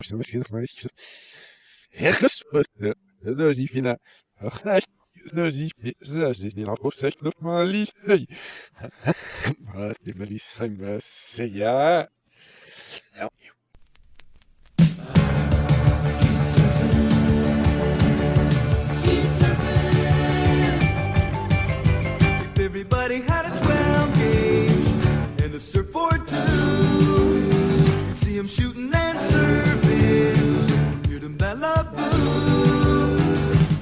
If everybody had a 12 gauge and a surfboard too, you'd see them shooting and surfing here to Malibu.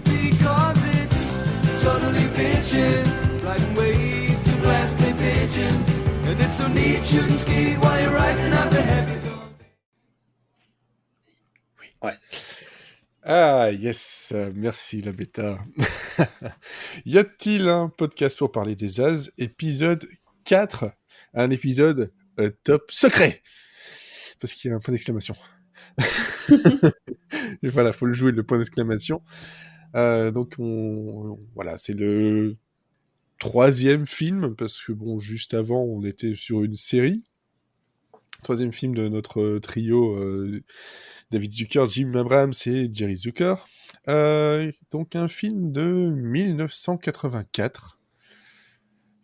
Because it's totally bitchin', riding waves to blast clay pigeons, and it's so neat shooting ski while you're riding out the heavy zone. Ouais. Ah, yes, merci la bêta. Y a-t-il un podcast pour parler des As, épisode 4, un épisode top secret? Parce qu'il y a un point d'exclamation. Et voilà, faut le jouer, le point d'exclamation. Donc, voilà, c'est le 3e film, parce que bon, juste avant, on était sur une série. 3e film de notre trio David Zucker, Jim Abrams et Jerry Zucker. Donc un film de 1984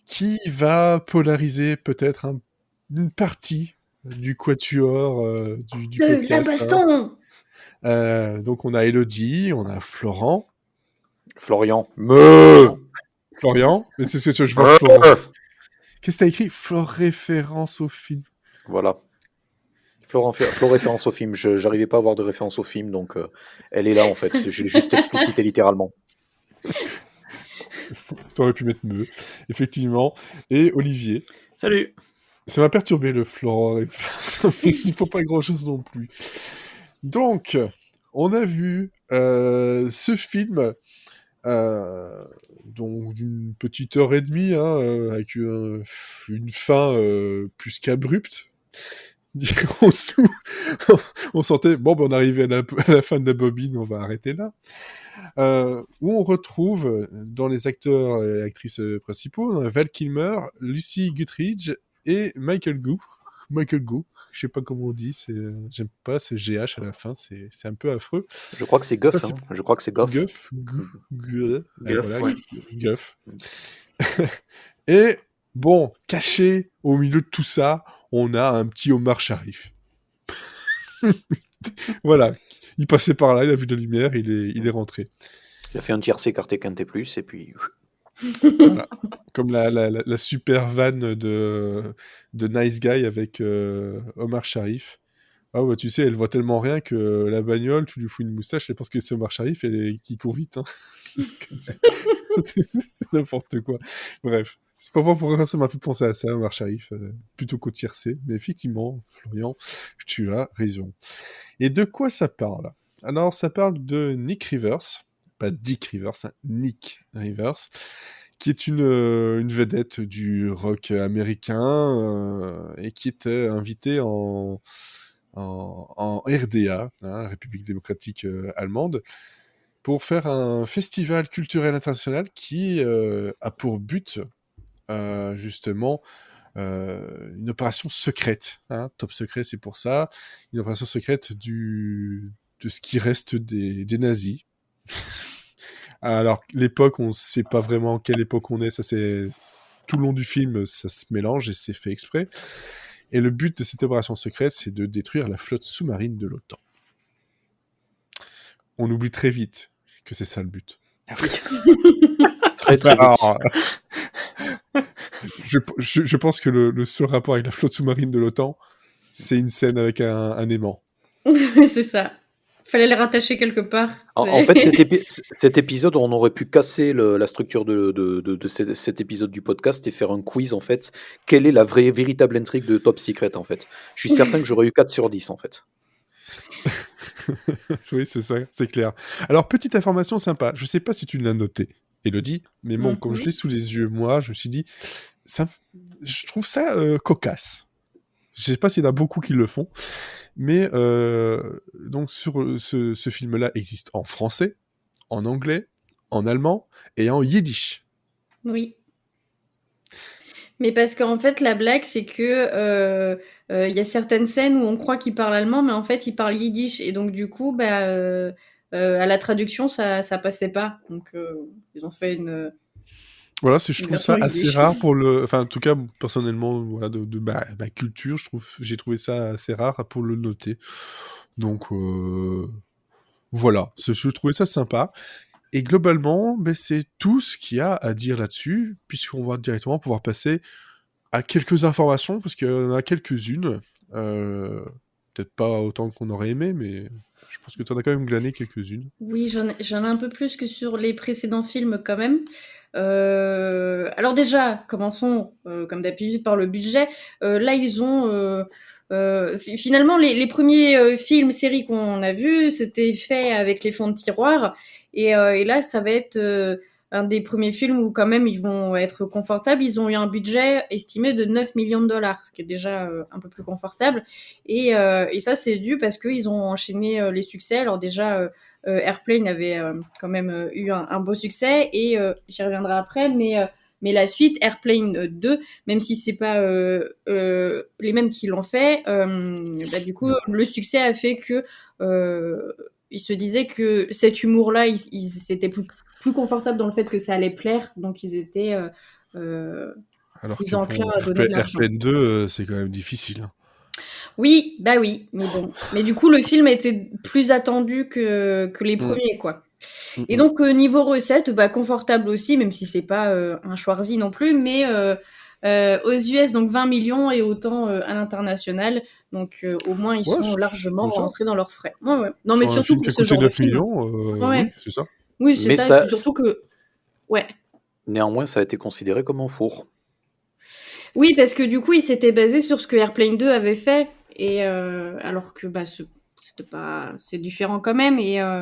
qui va polariser peut-être une partie du quatuor du podcast. La baston. Donc on a Elodie, on a Florian. Florian. Florian, mais c'est ce que je vois Florent. Qu'est-ce que t'as écrit? Flore référence au film. Voilà. Flo référence au film. J'arrivais pas à avoir de référence au film, donc elle est là en fait. J'ai juste explicité littéralement. T'aurais pu mettre me, effectivement. Et Olivier. Salut. Ça m'a perturbé le Florent référence. Il faut pas grand-chose non plus. Donc, on a vu ce film donc d'une petite heure et demie, avec une fin plus qu'abrupte. Dirons-nous. On sentait, bon, ben on arrivait à la fin de la bobine, on va arrêter là. Où on retrouve dans les acteurs et actrices principaux Val Kilmer, Lucy Guthridge et Michael Gough. Je sais pas comment on dit, j'aime pas, c'est GH à la fin, c'est un peu affreux. Je crois que c'est Goff, Ça, Je crois que c'est Goff. Goff. Et bon, caché au milieu de tout ça, on a un petit Omar Sharif. Voilà, il passait par là, il a vu de la lumière, il est rentré. Il a fait un tiercé Carté Quinté Plus, et puis... Voilà. Comme la super vanne de Nice Guy avec Omar Sharif. Ah bah tu sais, elle voit tellement rien que la bagnole, tu lui fous une moustache, elle pense que c'est Omar Sharif et qui court vite. Hein. C'est n'importe quoi. Bref, je sais pas pourquoi ça m'a fait penser à ça, Omar Sharif, plutôt qu'au tiercé. Mais effectivement, Florian, tu as raison. Et de quoi ça parle? Alors, ça parle de Nick Rivers, pas Dick Rivers, hein, Nick Rivers, qui est une vedette du rock américain et qui était invité en RDA, hein, République démocratique allemande, pour faire un festival culturel international qui a pour but, justement, une opération secrète. Hein, top secret, c'est pour ça. Une opération secrète de ce qui reste des nazis. Alors, l'époque, on ne sait pas vraiment quelle époque on est. Ça, c'est tout le long du film, ça se mélange et c'est fait exprès. Et le but de cette opération secrète, c'est de détruire la flotte sous-marine de l'OTAN. On oublie très vite que c'est ça le but. Très vite. Alors, je pense que le seul rapport avec la flotte sous-marine de l'OTAN, c'est une scène avec un aimant. C'est ça. Fallait les rattacher quelque part. En fait, cet épisode, on aurait pu casser la structure de cet épisode du podcast et faire un quiz, en fait. Quelle est la véritable intrigue de Top Secret, en fait? Je suis certain que j'aurais eu 4 sur 10, en fait. Oui, c'est ça, c'est clair. Alors, petite information sympa, je sais pas si tu l'as noté, Elodie, mais bon, comme je l'ai sous les yeux, moi, je me suis dit, je trouve ça cocasse. Je sais pas s'il y en a beaucoup qui le font, mais donc ce film-là existe en français, en anglais, en allemand et en yiddish. Oui. Mais parce qu'en fait, la blague, c'est que il y a certaines scènes où on croit qu'il parle allemand, mais en fait, il parle yiddish. Et donc, du coup, à la traduction, ça passait pas. Donc, ils ont fait Voilà, je une trouve version ça assez yiddish. rare pour le... Enfin, en tout cas, personnellement, voilà, de ma culture, j'ai trouvé ça assez rare pour le noter. Donc, voilà, je trouvais ça sympa. Et globalement, c'est tout ce qu'il y a à dire là-dessus, puisqu'on va directement pouvoir passer à quelques informations, parce qu'il y en a quelques-unes. Peut-être pas autant qu'on aurait aimé, mais je pense que tu en as quand même glané quelques-unes. Oui, j'en ai un peu plus que sur les précédents films quand même. Alors déjà, commençons comme d'habitude par le budget. Là, ils ont finalement les premiers films, séries qu'on a vus, c'était fait avec les fonds de tiroir. Et là, ça va être un des premiers films où quand même ils vont être confortables. Ils ont eu un budget estimé de 9 millions de dollars, ce qui est déjà un peu plus confortable. Et ça, c'est dû parce qu'ils ont enchaîné les succès. Alors déjà, Airplane avait quand même eu un beau succès et j'y reviendrai après, mais la suite, Airplane 2, même si c'est pas les mêmes qui l'ont fait, du coup, Non. le succès a fait que ils se disaient que cet humour-là, ils étaient plus confortables dans le fait que ça allait plaire, donc ils étaient Alors plus que enclins bon, à donner de l'argent. Airplane 2, c'est quand même difficile, hein. Oui, bah oui, mais bon. Mais du coup, le film était plus attendu que les Mm, premiers, quoi. mm, Et mm. donc, niveau recette, confortable aussi, même si c'est pas un Schwarzy non plus, mais aux US, donc 20 millions et autant à l'international. Donc, au moins, ils Ouais, sont largement c'est ça. rentrés dans leurs frais. Ouais, ouais. Non, mais Sur un surtout film qui pour a ce coûté genre de 9 film. millions, oui, Ouais. c'est ça. Oui, c'est Mais ça. ça, C'est surtout que. Ouais. néanmoins, ça a été considéré comme un four. Oui, parce que du coup, il s'était basé sur ce que Airplane 2 avait fait, et alors que c'était pas, c'est différent quand même.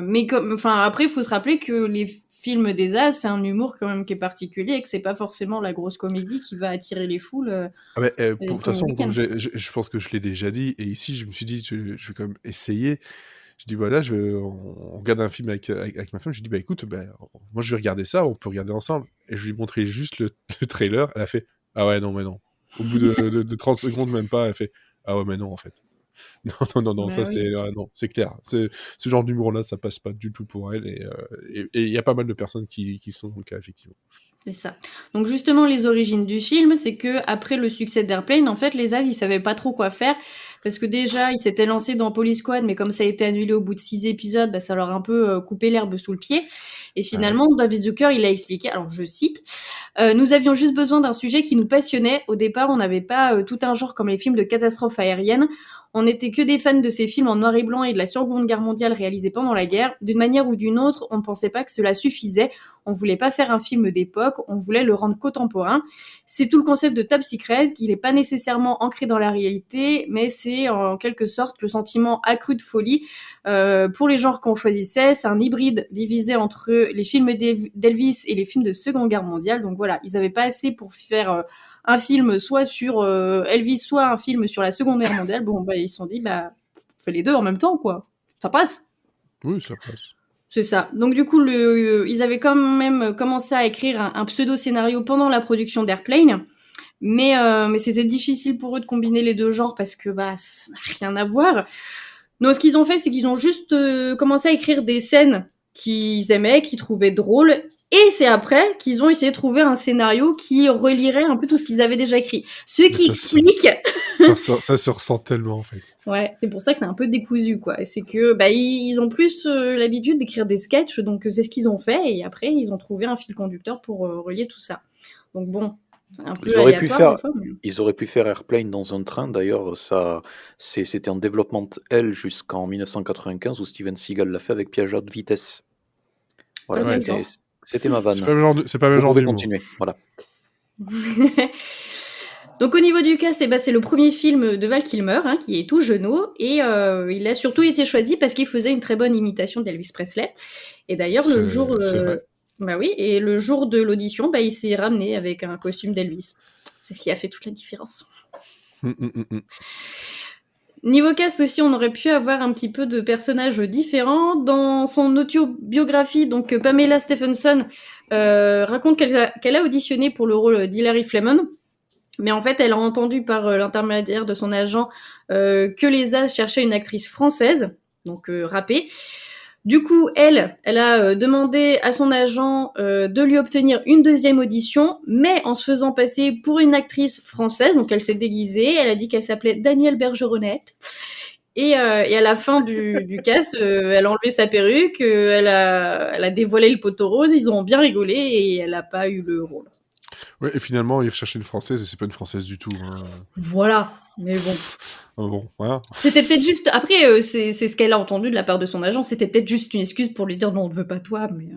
Mais comme, enfin, après, il faut se rappeler que les films des As, c'est un humour quand même qui est particulier, et que c'est pas forcément la grosse comédie qui va attirer les foules Ah mais, les de toute premiers façon, comme week-ends. je pense que je l'ai déjà dit, et ici, je me suis dit, je vais quand même essayer. Je dis, voilà, on regarde un film avec ma femme, je lui dis, bah écoute, moi je vais regarder ça, on peut regarder ensemble. Et je lui ai montré juste le trailer, elle a fait, ah ouais, non, mais non. Au bout de 30 secondes, même pas, elle fait, ah ouais, mais non, en fait. Non, non, non, non, Bah ça oui. non, c'est clair. Ce genre d'humour-là, ça passe pas du tout pour elle, et il y a pas mal de personnes qui sont dans le cas, effectivement. C'est ça. Donc justement, les origines du film, c'est que après le succès d'Airplane, en fait, les As, ils savaient pas trop quoi faire parce que déjà, ils s'étaient lancés dans Police Squad, mais comme ça a été annulé au bout de 6 épisodes, ça leur a un peu coupé l'herbe sous le pied. Et Ouais. finalement, David Zucker, il a expliqué, alors je cite, nous avions juste besoin d'un sujet qui nous passionnait. Au départ, on n'avait pas tout un genre comme les films de catastrophes aériennes. On n'était que des fans de ces films en noir et blanc et de la Seconde Guerre mondiale réalisés pendant la guerre. D'une manière ou d'une autre, on ne pensait pas que cela suffisait. On voulait pas faire un film d'époque, on voulait le rendre contemporain. C'est tout le concept de Top Secret, qu'il n'est pas nécessairement ancré dans la réalité, mais c'est en quelque sorte le sentiment accru de folie pour les genres qu'on choisissait. C'est un hybride divisé entre les films d'Elvis et les films de Seconde Guerre mondiale. Donc voilà, ils n'avaient pas assez pour faire un film soit sur Elvis, soit un film sur la Seconde Guerre mondiale. Bon, ils se sont dit, on fait les deux en même temps, quoi. Ça passe. Oui, ça passe. C'est ça. Donc du coup, ils avaient quand même commencé à écrire un pseudo-scénario pendant la production d'Airplane, mais c'était difficile pour eux de combiner les deux genres parce que ça n'a rien à voir. Donc ce qu'ils ont fait, c'est qu'ils ont juste commencé à écrire des scènes qu'ils aimaient, qu'ils trouvaient drôles, et c'est après qu'ils ont essayé de trouver un scénario qui relierait un peu tout ce qu'ils avaient déjà écrit. Ce Mais qui ça explique ça se ressent tellement, en fait. Ouais, c'est pour ça que c'est un peu décousu, quoi. C'est que ils ont plus l'habitude d'écrire des sketchs, donc c'est ce qu'ils ont fait, et après ils ont trouvé un fil conducteur pour relier tout ça. Donc bon, c'est un peu aléatoire des fois. Ils auraient pu faire Airplane dans un train. D'ailleurs, c'était en développement L jusqu'en 1995 où Steven Seagal l'a fait avec piège de vitesse. Voilà, Ouais, c'était ma vanne. C'est pas le même Vous genre pouvez d'humour. continuer. Voilà. Donc au niveau du cast, c'est le premier film de Val Kilmer, qui est tout jeuneau, et il a surtout été choisi parce qu'il faisait une très bonne imitation d'Elvis Presley. Et d'ailleurs, le jour, C'est vrai. et le jour de l'audition, il s'est ramené avec un costume d'Elvis. C'est ce qui a fait toute la différence. Niveau cast aussi, on aurait pu avoir un petit peu de personnages différents. Dans son autobiographie, donc Pamela Stephenson raconte qu'elle a auditionné pour le rôle d'Hilary Flemon. Mais en fait, elle a entendu par l'intermédiaire de son agent que les As cherchaient une actrice française, donc rappée. Du coup, elle a demandé à son agent de lui obtenir une deuxième audition, mais en se faisant passer pour une actrice française. Donc elle s'est déguisée, elle a dit qu'elle s'appelait Danielle Bergeronnette. Et à la fin du cast, elle a enlevé sa perruque, elle a dévoilé le poteau rose, ils ont bien rigolé et elle n'a pas eu le rôle. Ouais, et finalement, il recherchait une française et c'est pas une française du tout. Hein. Voilà, mais bon. Bon, voilà. C'était peut-être juste. Après, c'est ce qu'elle a entendu de la part de son agent. C'était peut-être juste une excuse pour lui dire non, on ne veut pas toi, mais. Ouais,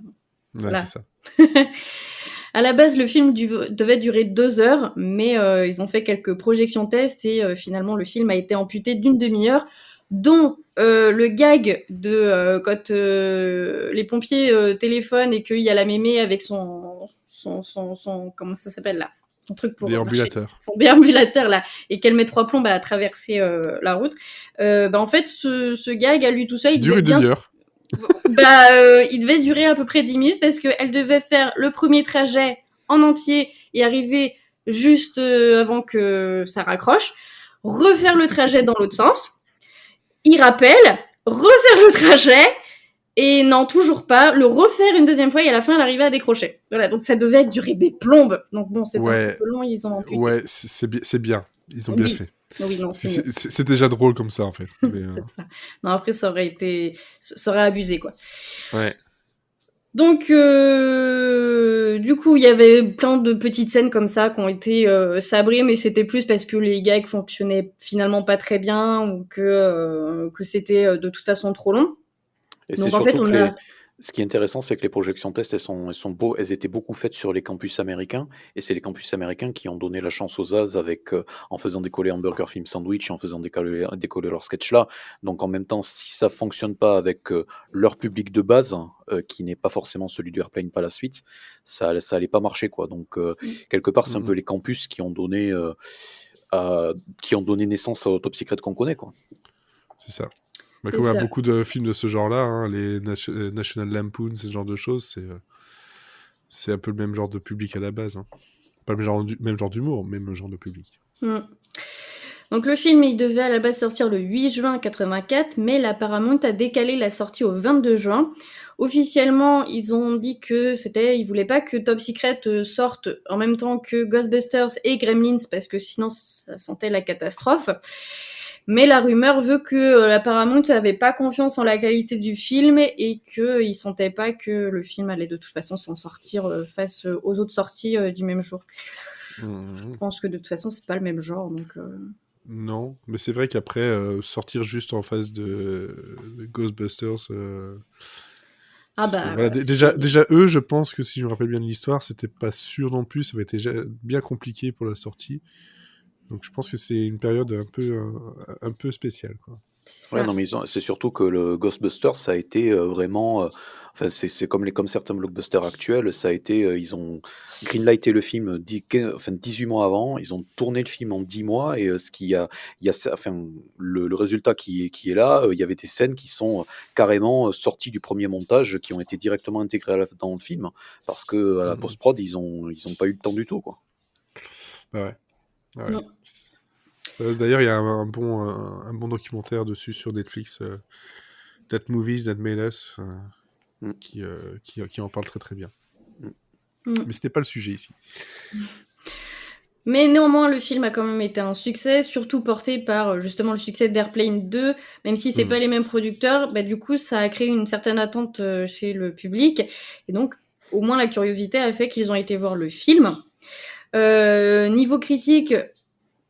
Voilà. c'est ça. À la base, le film devait durer 2 heures, mais ils ont fait quelques projections tests et finalement le film a été amputé d'une demi-heure, dont le gag de quand les pompiers téléphonent et qu'il y a la mémé avec son comment ça s'appelle là, son truc pour marcher, Déambulateur. son déambulateur là, et qu'elle met 3 plombs à traverser la route. En fait, ce gag à lui tout seul, il Dure devait une bien demi-heure. il devait durer à peu près 10 minutes parce qu'elle devait faire le premier trajet en entier et arriver juste avant que ça raccroche, refaire le trajet dans l'autre sens, il rappelle, refaire le trajet, et non, toujours pas, le refaire une deuxième fois et à la fin, elle arrivait à décrocher. Voilà, donc ça devait durer des plombes. Donc bon, c'est un Ouais, peu long, ils ont amputé. ouais, c'est bien. Ils ont bien Oui. fait. Oui, non, c'est mieux. C'est déjà drôle comme ça, en fait. Mais, C'est ça. Non, après, ça aurait abusé, quoi. ouais. Donc, du coup, il y avait plein de petites scènes comme ça qui ont été sabrées, mais c'était plus parce que les gags fonctionnaient finalement pas très bien ou que c'était de toute façon trop long. Et Donc c'est en fait, surtout on que a... ce qui est intéressant, c'est que les projections test, elles étaient beaucoup faites sur les campus américains, et c'est les campus américains qui ont donné la chance aux As en faisant décoller Hamburger Film Sandwich et en faisant décoller leur sketch là. Donc en même temps, si ça fonctionne pas avec leur public de base, qui n'est pas forcément celui du Airplane par la suite, ça allait pas marcher, quoi. Donc quelque part, c'est un peu les campus qui ont donné naissance au Top Secret qu'on connaît, quoi. C'est ça. C'est Comme il y a ça. beaucoup de films de ce genre-là, hein, les National Lampoon, ce genre de choses, c'est un peu le même genre de public à la base. Hein. Pas le même genre d'humour, même le genre de public. Mm. Donc le film, il devait à la base sortir le 8 juin 84, mais la Paramount a décalé la sortie au 22 juin. Officiellement, ils ont dit ils voulaient pas que Top Secret sorte en même temps que Ghostbusters et Gremlins, parce que sinon ça sentait la catastrophe. Mais la rumeur veut que la Paramount n'avait pas confiance en la qualité du film et qu'ils sentaient pas que le film allait de toute façon s'en sortir face aux autres sorties du même jour. Je pense que de toute façon, c'est pas le même genre, donc... Non, mais c'est vrai qu'après, sortir juste en face de Ghostbusters... Ah bah, voilà, déjà, eux, je pense que si je me rappelle bien de l'histoire, c'était pas sûr non plus, ça avait été bien compliqué pour la sortie. Donc je pense que c'est une période un peu spéciale, quoi. Ouais, non, mais c'est surtout que le Ghostbusters, ça a été vraiment. Enfin, c'est comme certains blockbusters actuels, ça a été. Ils ont greenlighté le film 18 mois avant, ils ont tourné le film en 10 mois, et enfin, le résultat qui est là, il y avait des scènes qui sont carrément sorties du premier montage, qui ont été directement intégrées dans le film, parce que à la post-prod, ils ont pas eu le temps du tout, quoi. Bah ouais. Ouais. Non. D'ailleurs, il y a un bon documentaire dessus sur Netflix, That Movies That Made Us, qui en parle très très bien. Mais c'était pas le sujet ici. Mais néanmoins, le film a quand même été un succès, surtout porté par justement le succès d'Airplane 2, même si c'est pas les mêmes producteurs, du coup ça a créé une certaine attente chez le public, et donc au moins la curiosité a fait qu'ils ont été voir le film. Niveau critique,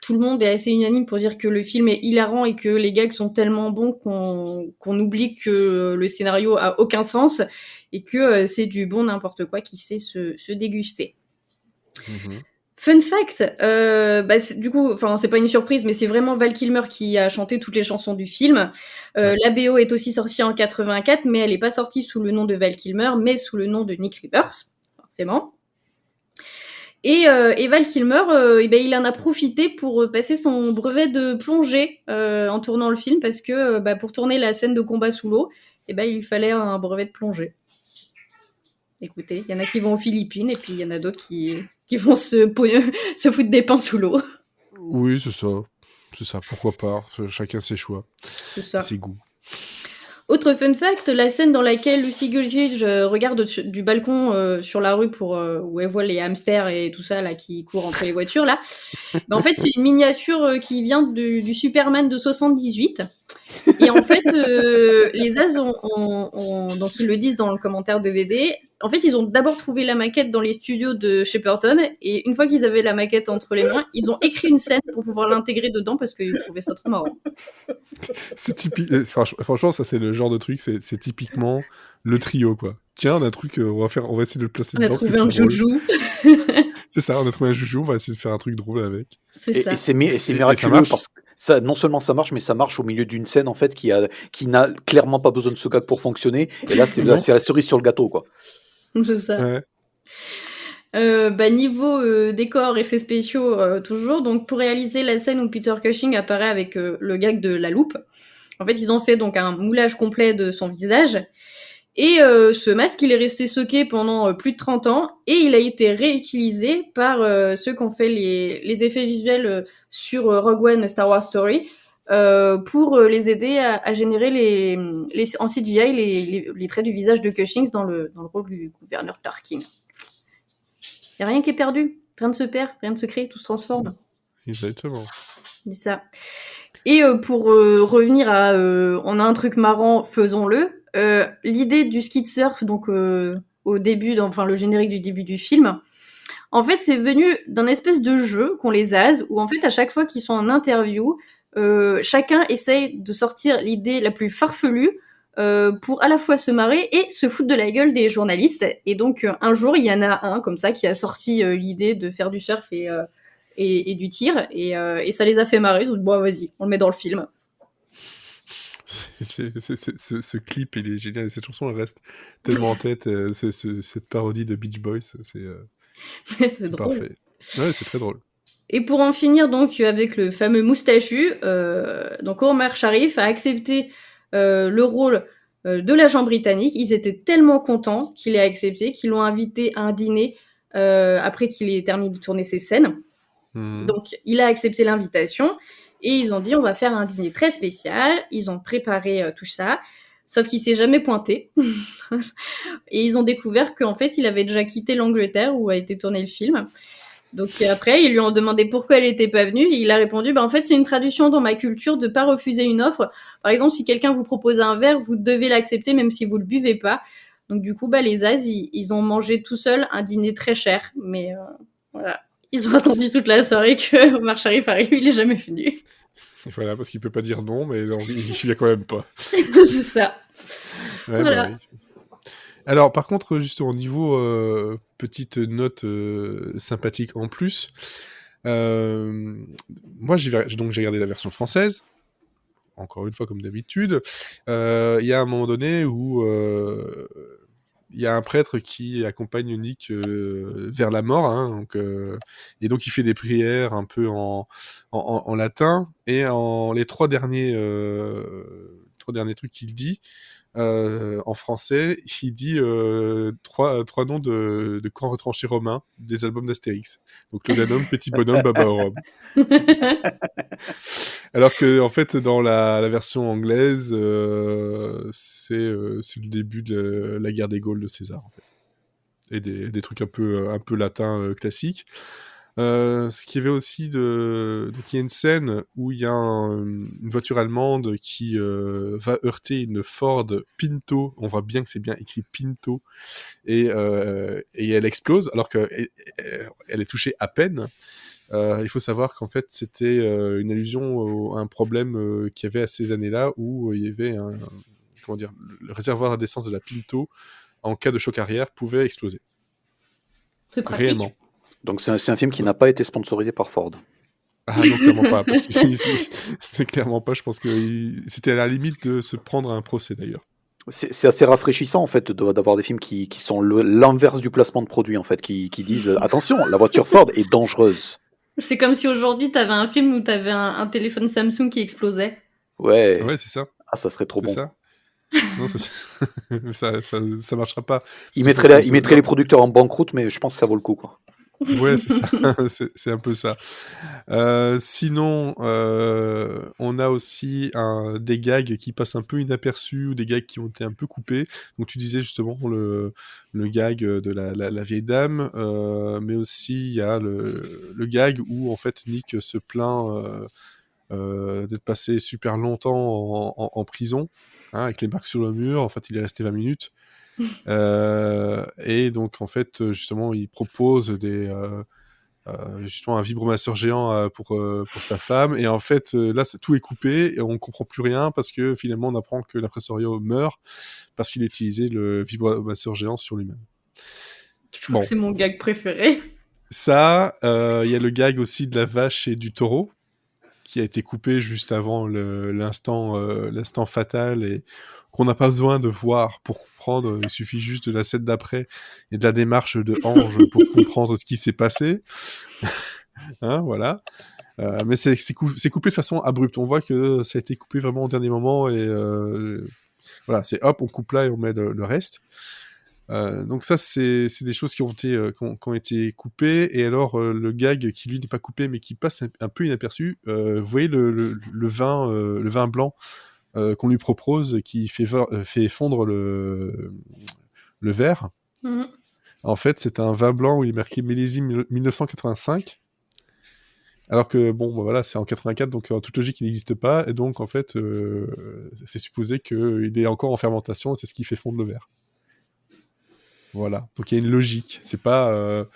tout le monde est assez unanime pour dire que le film est hilarant et que les gags sont tellement bons qu'on oublie que le scénario a aucun sens et que c'est du bon n'importe quoi qui sait se déguster. Fun fact, du coup, enfin c'est pas une surprise, mais c'est vraiment Val Kilmer qui a chanté toutes les chansons du film. La BO est aussi sortie en 84, mais elle est pas sortie sous le nom de Val Kilmer, mais sous le nom de Nick Rivers, forcément. Et Val Kilmer, il en a profité pour passer son brevet de plongée en tournant le film, parce que pour tourner la scène de combat sous l'eau, il lui fallait un brevet de plongée. Écoutez, il y en a qui vont aux Philippines, et puis il y en a d'autres qui qui vont se foutre des pains sous l'eau. Oui, c'est ça. C'est ça, pourquoi pas. Chacun ses choix, C'est ça. ses goûts. Autre fun fact, la scène dans laquelle Lucy Goldridge regarde du balcon sur la rue où elle voit les hamsters et tout ça là qui courent entre les voitures là, en fait c'est une miniature qui vient du Superman de 78. Et en fait, les As donc ils le disent dans le commentaire DVD. En fait, ils ont d'abord trouvé la maquette dans les studios de Shepperton et une fois qu'ils avaient la maquette entre les mains, ils ont écrit une scène pour pouvoir l'intégrer dedans parce qu'ils trouvaient ça trop marrant. C'est typique. Franchement, ça c'est le genre de truc, c'est typiquement le trio quoi. Tiens, on a un truc, on va essayer de le placer On a dedans. trouvé un joujou. C'est ça, on a trouvé un joujou, on va essayer de faire un truc drôle avec. C'est ça. Et c'est miraculeux parce que ça, non seulement ça marche, mais ça marche au milieu d'une scène en fait qui n'a clairement pas besoin de ce gag pour fonctionner. Et là, c'est la cerise sur le gâteau, quoi. C'est ça. Ouais. Niveau décor, effets spéciaux, toujours. Donc, pour réaliser la scène où Peter Cushing apparaît avec le gag de la loupe, en fait, ils ont fait donc un moulage complet de son visage. Et ce masque, il est resté stocké pendant plus de 30 ans et il a été réutilisé par ceux qui ont fait les effets visuels sur Rogue One Star Wars Story pour les aider à générer en CGI les traits du visage de Cushing dans le rôle du gouverneur Tarkin. Il n'y a rien qui est perdu, rien ne se perd, rien ne se crée, tout se transforme. Exactement. C'est ça. Et pour revenir à on a un truc marrant, faisons-le. L'idée du ski de surf, donc au début, le générique du début du film, en fait, c'est venu d'un espèce de jeu qu'ont les As, où en fait, à chaque fois qu'ils sont en interview, chacun essaye de sortir l'idée la plus farfelue pour à la fois se marrer et se foutre de la gueule des journalistes. Et donc, un jour, il y en a un comme ça qui a sorti l'idée de faire du surf et du tir, et ça les a fait marrer. Donc, bon, vas-y, on le met dans le film. Ce clip, il est génial. Cette chanson, elle reste tellement en tête. Cette parodie de Beach Boys, c'est drôle. parfait. Ouais, c'est très drôle. Et pour en finir donc avec le fameux moustachu, donc Omar Sharif a accepté le rôle de l'agent britannique. Ils étaient tellement contents qu'il ait accepté, qu'ils l'ont invité à un dîner après qu'il ait terminé de tourner ses scènes. Donc il a accepté l'invitation. Et ils ont dit, on va faire un dîner très spécial. Ils ont préparé tout ça. Sauf qu'il s'est jamais pointé. Et ils ont découvert qu'en fait, il avait déjà quitté l'Angleterre où a été tourné le film. Donc après, ils lui ont demandé pourquoi elle n'était pas venue. Et il a répondu, en fait, c'est une tradition dans ma culture de ne pas refuser une offre. Par exemple, si quelqu'un vous propose un verre, vous devez l'accepter même si vous ne le buvez pas. Donc du coup, les As, ils ont mangé tout seuls un dîner très cher. Mais voilà. Ils ont attendu toute la soirée que Omar Sharif arrive, il n'est jamais venu. Et voilà, parce qu'il peut pas dire non, mais non, il vient quand même pas. C'est ça. Ouais, voilà. Oui. Alors, par contre, juste au niveau petite note sympathique en plus, moi j'ai regardé la version française, encore une fois comme d'habitude. Il y a un moment donné où il y a un prêtre qui accompagne Nick vers la mort, hein, et donc il fait des prières un peu en latin, et les trois derniers trucs qu'il dit en français, il dit trois noms de camps retranchés romains des albums d'Astérix. Donc Laudanum, Petit Bonhomme, Babaorum. Alors que en fait dans la version anglaise, c'est le début de la guerre des Gaules de César en fait. Et des trucs un peu latins classiques. Ce qui y avait aussi donc il y a une scène où il y a une voiture allemande qui va heurter une Ford Pinto. On voit bien que c'est bien écrit Pinto, et elle explose alors qu'elle est touchée à peine. Il faut savoir qu'en fait c'était une allusion à un problème qu'il y avait à ces années-là où il y avait le réservoir d'essence de la Pinto en cas de choc arrière pouvait exploser. C'est pratique. Réellement. Donc c'est un film qui n'a pas été sponsorisé par Ford. Ah non, clairement pas. Parce que c'est clairement pas. Je pense que c'était à la limite de se prendre un procès d'ailleurs. C'est assez rafraîchissant en fait d'avoir des films qui sont l'inverse du placement de produit en fait, qui disent attention, la voiture Ford est dangereuse. C'est comme si aujourd'hui t'avais un film où t'avais un téléphone Samsung qui explosait. Ouais, c'est ça. Ah, ça serait trop bon. Ça. Non, ça marchera pas. Ils mettraient les producteurs en banqueroute, mais je pense que ça vaut le coup, quoi. Ouais, c'est ça. C'est un peu ça. Sinon, on a aussi des gags qui passent un peu inaperçus ou des gags qui ont été un peu coupés. Donc tu disais justement le gag de la vieille dame, mais aussi il y a le gag où en fait Nick se plaint d'être passé super longtemps en prison, hein, avec les marques sur le mur. En fait, il est resté 20 minutes. Et donc en fait, justement, il propose justement un vibromasseur géant pour sa femme, et en fait là tout est coupé et on comprend plus rien parce que finalement on apprend que l'impresario meurt parce qu'il a utilisé le vibromasseur géant sur lui-même. Je trouve que c'est mon gag préféré. Ça, il y a le gag aussi de la vache et du taureau qui a été coupé juste avant l'instant fatal et qu'on n'a pas besoin de voir pour comprendre. Il suffit juste de la scène d'après et de la démarche de Ange pour comprendre ce qui s'est passé. Hein, voilà. Mais c'est coupé de façon abrupte. On voit que ça a été coupé vraiment au dernier moment et voilà, c'est hop, on coupe là et on met le reste. Donc ça, c'est des choses qui ont été coupées. Et alors, le gag qui, lui, n'est pas coupé, mais qui passe un peu inaperçu, vous voyez le vin blanc qu'on lui propose, qui fait fondre le verre. Mhm. En fait, c'est un vin blanc où il est marqué millésime 1985. Alors que, bon, bah voilà, c'est en 84, donc en toute logique, il n'existe pas. Et donc, en fait, c'est supposé qu'il est encore en fermentation, et c'est ce qui fait fondre le verre. Voilà, donc il y a une logique. C'est pas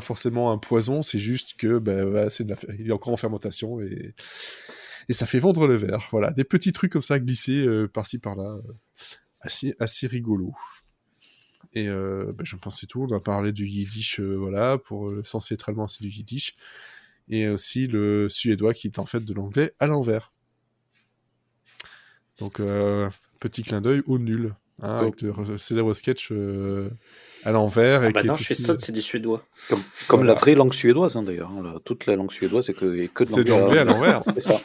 forcément un poison, c'est juste que voilà, il est encore en fermentation et ça fait vendre le verre. Voilà, des petits trucs comme ça glissés par-ci par-là, assez rigolo. Et je pense que c'est tout. On a parlé du yiddish, voilà, censé être allemand, c'est du yiddish, et aussi le suédois qui est en fait de l'anglais à l'envers. Donc petit clin d'œil au nul. Hein, avec le célèbre sketch à l'envers. Ah bah non, je suis sotte, c'est du suédois. Comme Voilà. la vraie langue suédoise, hein, d'ailleurs. Hein, toute la langue suédoise, c'est que de l'anglais à l'envers. C'est ça.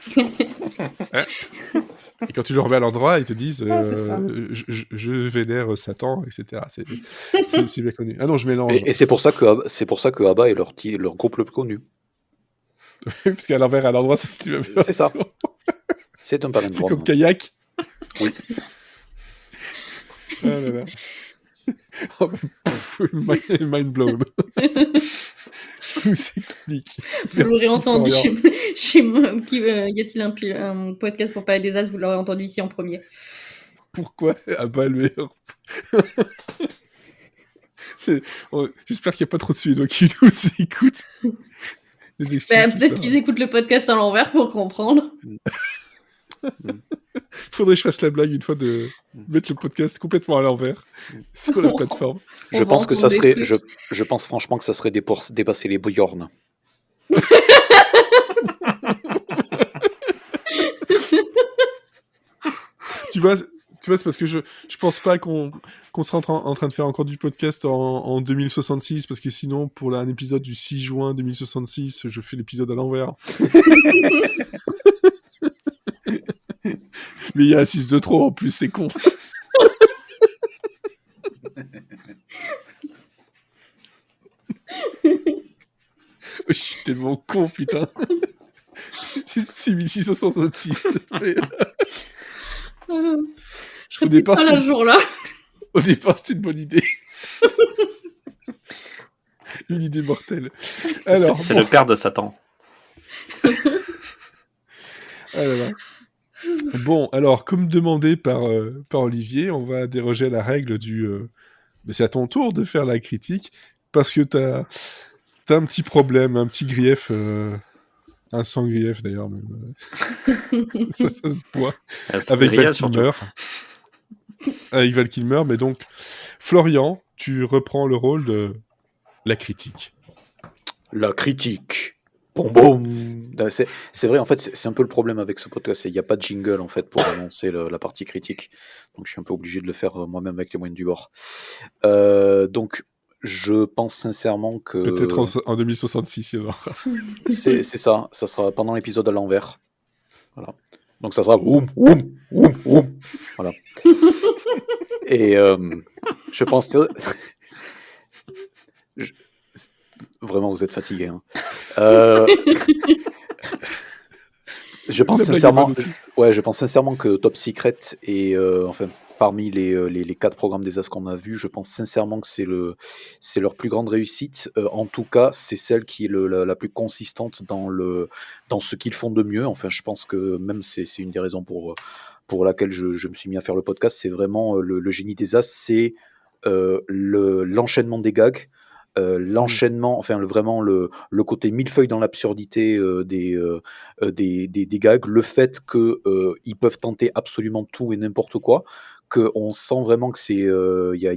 Et quand tu le remets à l'endroit, ils te disent c'est ça. je vénère Satan, etc. C'est bien connu. Ah non, je mélange. Et c'est pour ça que ABBA est leur groupe le plus connu. Parce qu'à l'envers et à l'endroit, c'est la même C'est ça. version. C'est un palindrome. C'est comme kayak. Oui. Ah là là. Oh, mind blown. Tout s'explique. Vous l'aurez Merci, entendu Florian. chez moi. Y a-t-il un podcast pour parler des As? Vous l'aurez entendu ici en premier. Pourquoi Abba le meilleur? J'espère qu'il n'y a pas trop de Suédois qui nous écoutent. Les excuses, tout Peut-être ça. qu'ils écoutent le podcast à l'envers pour comprendre. Faudrait que je fasse la blague une fois de mettre le podcast complètement à l'envers sur la plateforme. Je pense que ça serait. Je pense franchement que ça serait dépasser les Bjorn. Tu vois, c'est parce que je pense pas qu'on sera en train de faire encore du podcast en 2066, parce que sinon, pour un épisode du 6 juin 2066, je fais l'épisode à l'envers. Mais il y a un 6 de trop en plus, c'est con. Je suis tellement con, putain. C'est 6666. Je répète départ, pas c'est- la jour-là. Au départ, c'était une bonne idée. Une idée mortelle. Alors, C'est bon. le père de Satan. Ah là là. Bon, alors, comme demandé par Olivier, on va déroger à la règle du... mais c'est à ton tour de faire la critique, parce que t'as un petit problème, un petit grief, un sans grief d'ailleurs, même. Ça se boit. Avec Val Kilmer. Avec Val Kilmer, mais donc, Florian, tu reprends le rôle de la critique. La critique. Boum boum. C'est vrai, en fait, c'est un peu le problème avec ce podcast. Il n'y a pas de jingle en fait pour annoncer la partie critique. Donc je suis un peu obligé de le faire moi-même avec les moyens du bord. Donc je pense sincèrement que. Peut-être en 2066, il y en aura. C'est ça. Ça sera pendant l'épisode à l'envers. Voilà. Donc ça sera oum oum oum oum. Voilà. Et je pense que Vraiment, vous êtes fatigué. Hein. Euh, je pense La blague est sincèrement, bonne aussi. ouais, je pense sincèrement que Top Secret est, enfin, parmi les 4 programmes des As qu'on a vus, je pense sincèrement que c'est leur plus grande réussite. En tout cas, c'est celle qui est la plus consistante dans ce qu'ils font de mieux. Enfin, je pense que même c'est une des raisons pour laquelle je me suis mis à faire le podcast. C'est vraiment le génie des As, c'est l'enchaînement des gags. L'enchaînement, enfin vraiment le côté millefeuille dans l'absurdité des gags, le fait qu'ils peuvent tenter absolument tout et n'importe quoi, qu'on sent vraiment que y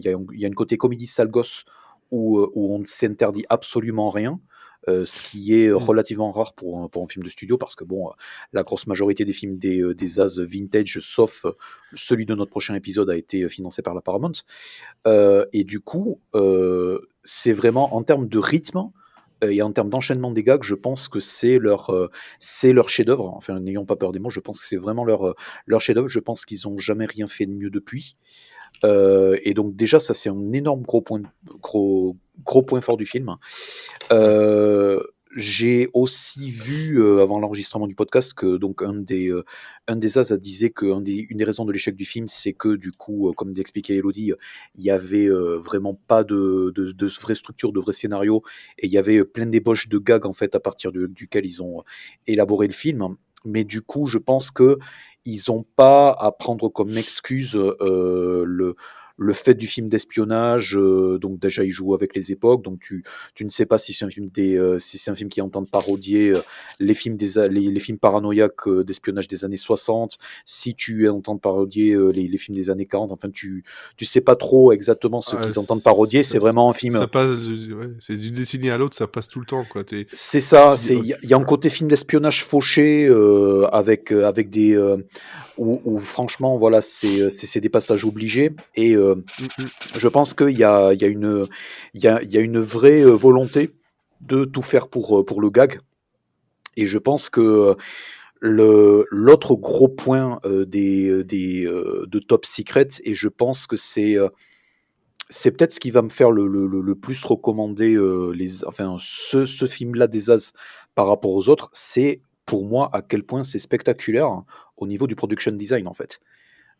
a une côté comédie sale gosse où on ne s'interdit absolument rien. Ce qui est Mm. relativement rare pour un film de studio parce que bon, la grosse majorité des films des As vintage, sauf celui de notre prochain épisode, a été financé par la Paramount. Et du coup, c'est vraiment en termes de rythme et en termes d'enchaînement des gags, je pense que c'est leur chef-d'œuvre. Enfin, n'ayons pas peur des mots, je pense que c'est vraiment leur chef-d'œuvre. Je pense qu'ils n'ont jamais rien fait de mieux depuis. Et donc déjà, ça c'est un énorme gros point fort du film. Euh, j'ai aussi vu avant l'enregistrement du podcast que donc un des As disait que une des raisons de l'échec du film, c'est que du coup, comme l'expliquait Elodie, il y avait vraiment pas de vraie structure, de vrai scénario, et il y avait plein d'ébauches de gags en fait à partir duquel ils ont élaboré le film. Mais du coup, je pense que ils ont pas à prendre comme excuse le fait du film d'espionnage. Donc déjà, ils jouent avec les époques, donc tu ne sais pas si c'est un film si c'est un film qui entend parodier les films paranoïaques d'espionnage des années 60, si tu entends parodier les films des années 40. Enfin, tu sais pas trop exactement ce qu'ils entendent parodier. C'est vraiment un film. Ça passe, ouais, c'est d'une décennie à l'autre, ça passe tout le temps, quoi. C'est ça. Tu dis, Il y a un côté film d'espionnage fauché avec des où franchement voilà c'est des passages obligés et je pense qu'il y a une vraie volonté de tout faire pour le gag. Et je pense que l'autre gros point de Top Secret, et je pense que c'est peut-être ce qui va me faire le plus recommander ce film-là des As par rapport aux autres, c'est pour moi à quel point c'est spectaculaire au niveau du production design en fait.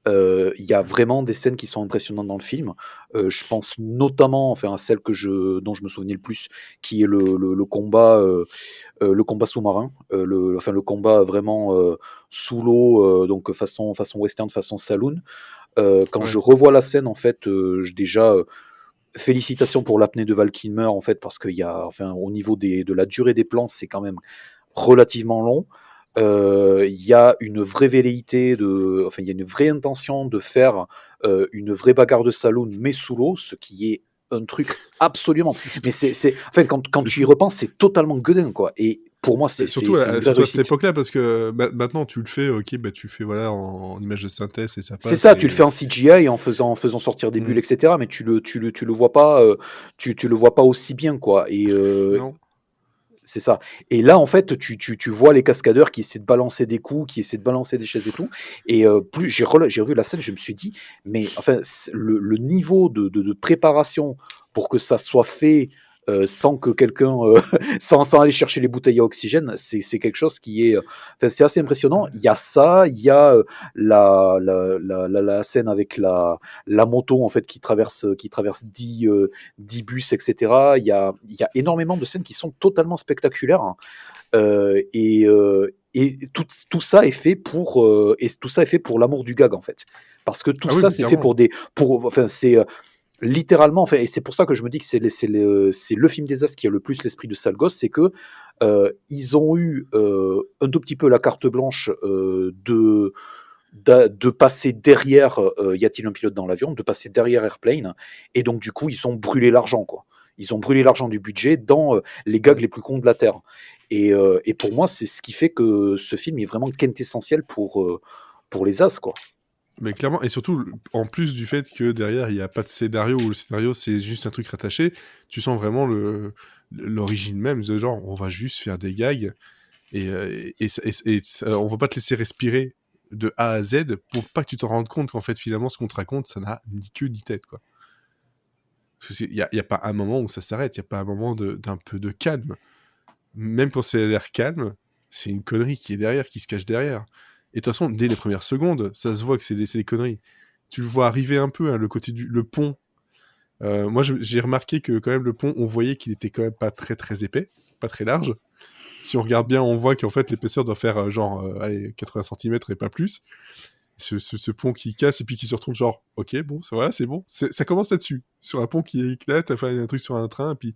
Il y a vraiment des scènes qui sont impressionnantes dans le film. Je pense notamment à celle dont je me souvenais le plus, qui est le combat sous-marin, le combat vraiment sous l'eau, donc façon western, façon saloon. Quand je ouais. revois la scène, en fait, déjà, félicitations pour l'apnée de Val Kilmer, en fait, parce qu'il y a, au niveau de la durée des plans, c'est quand même relativement long. Il y a une vraie velléité il y a une vraie intention de faire une vraie bagarre de saloon, mais sous l'eau, ce qui est un truc absolument. Mais quand C'est tu y fou. repenses, c'est totalement gueudin, quoi. Et pour moi, c'est Surtout, une vraie surtout à cette réussite. époque-là, parce que maintenant tu le fais, ok, bah tu fais voilà en image de synthèse et ça C'est passe. ça, tu le fais en CGI en faisant sortir des bulles, Mm. etc. Mais tu le vois pas, tu le vois pas aussi bien, quoi. Et Non. c'est ça. Et là, en fait, tu vois les cascadeurs qui essaient de balancer des coups, qui essaient de balancer des chaises et tout. Et plus j'ai revu la scène, je me suis dit, mais enfin, le niveau de préparation pour que ça soit fait sans que quelqu'un, sans aller chercher les bouteilles à oxygène, c'est quelque chose qui est, c'est assez impressionnant. Il y a ça, il y a la scène avec la moto en fait qui traverse 10 bus, etc. Il y a énormément de scènes qui sont totalement spectaculaires, hein. Et tout ça est fait pour l'amour du gag en fait, parce que tout Ah oui, ça mais c'est fait clairement. c'est littéralement, et c'est pour ça que je me dis que c'est le film des As qui a le plus l'esprit de sale gosse, c'est que ils ont eu un tout petit peu la carte blanche de passer derrière Y a-t-il un pilote dans l'avion, de passer derrière Airplane, et donc du coup ils ont brûlé l'argent, quoi. Ils ont brûlé l'argent du budget dans les gags les plus cons de la Terre. Et pour moi, c'est ce qui fait que ce film est vraiment quintessentiel pour les As, quoi. Mais clairement, et surtout, en plus du fait que derrière, il n'y a pas de scénario, ou le scénario, c'est juste un truc rattaché, tu sens vraiment l'origine même, de genre, on va juste faire des gags, on va pas te laisser respirer de A à Z pour pas que tu t'en rendes compte qu'en fait, finalement, ce qu'on te raconte, ça n'a ni queue ni tête, quoi. Il y a pas un moment où ça s'arrête, il y a pas un moment d'un peu de calme. Même quand c'est l'air calme, c'est une connerie qui est derrière, qui se cache derrière. Et de toute façon, dès les premières secondes, ça se voit que c'est des conneries. Tu le vois arriver un peu, hein, le côté le pont. Moi, j'ai remarqué que quand même le pont, on voyait qu'il était quand même pas très très épais, pas très large. Si on regarde bien, on voit qu'en fait l'épaisseur doit faire allez, 80 cm et pas plus. Ce pont qui casse et puis qui se retourne genre, ok, bon, voilà, c'est bon. Ça commence là-dessus, sur un pont qui éclate, enfin un truc sur un train, et puis,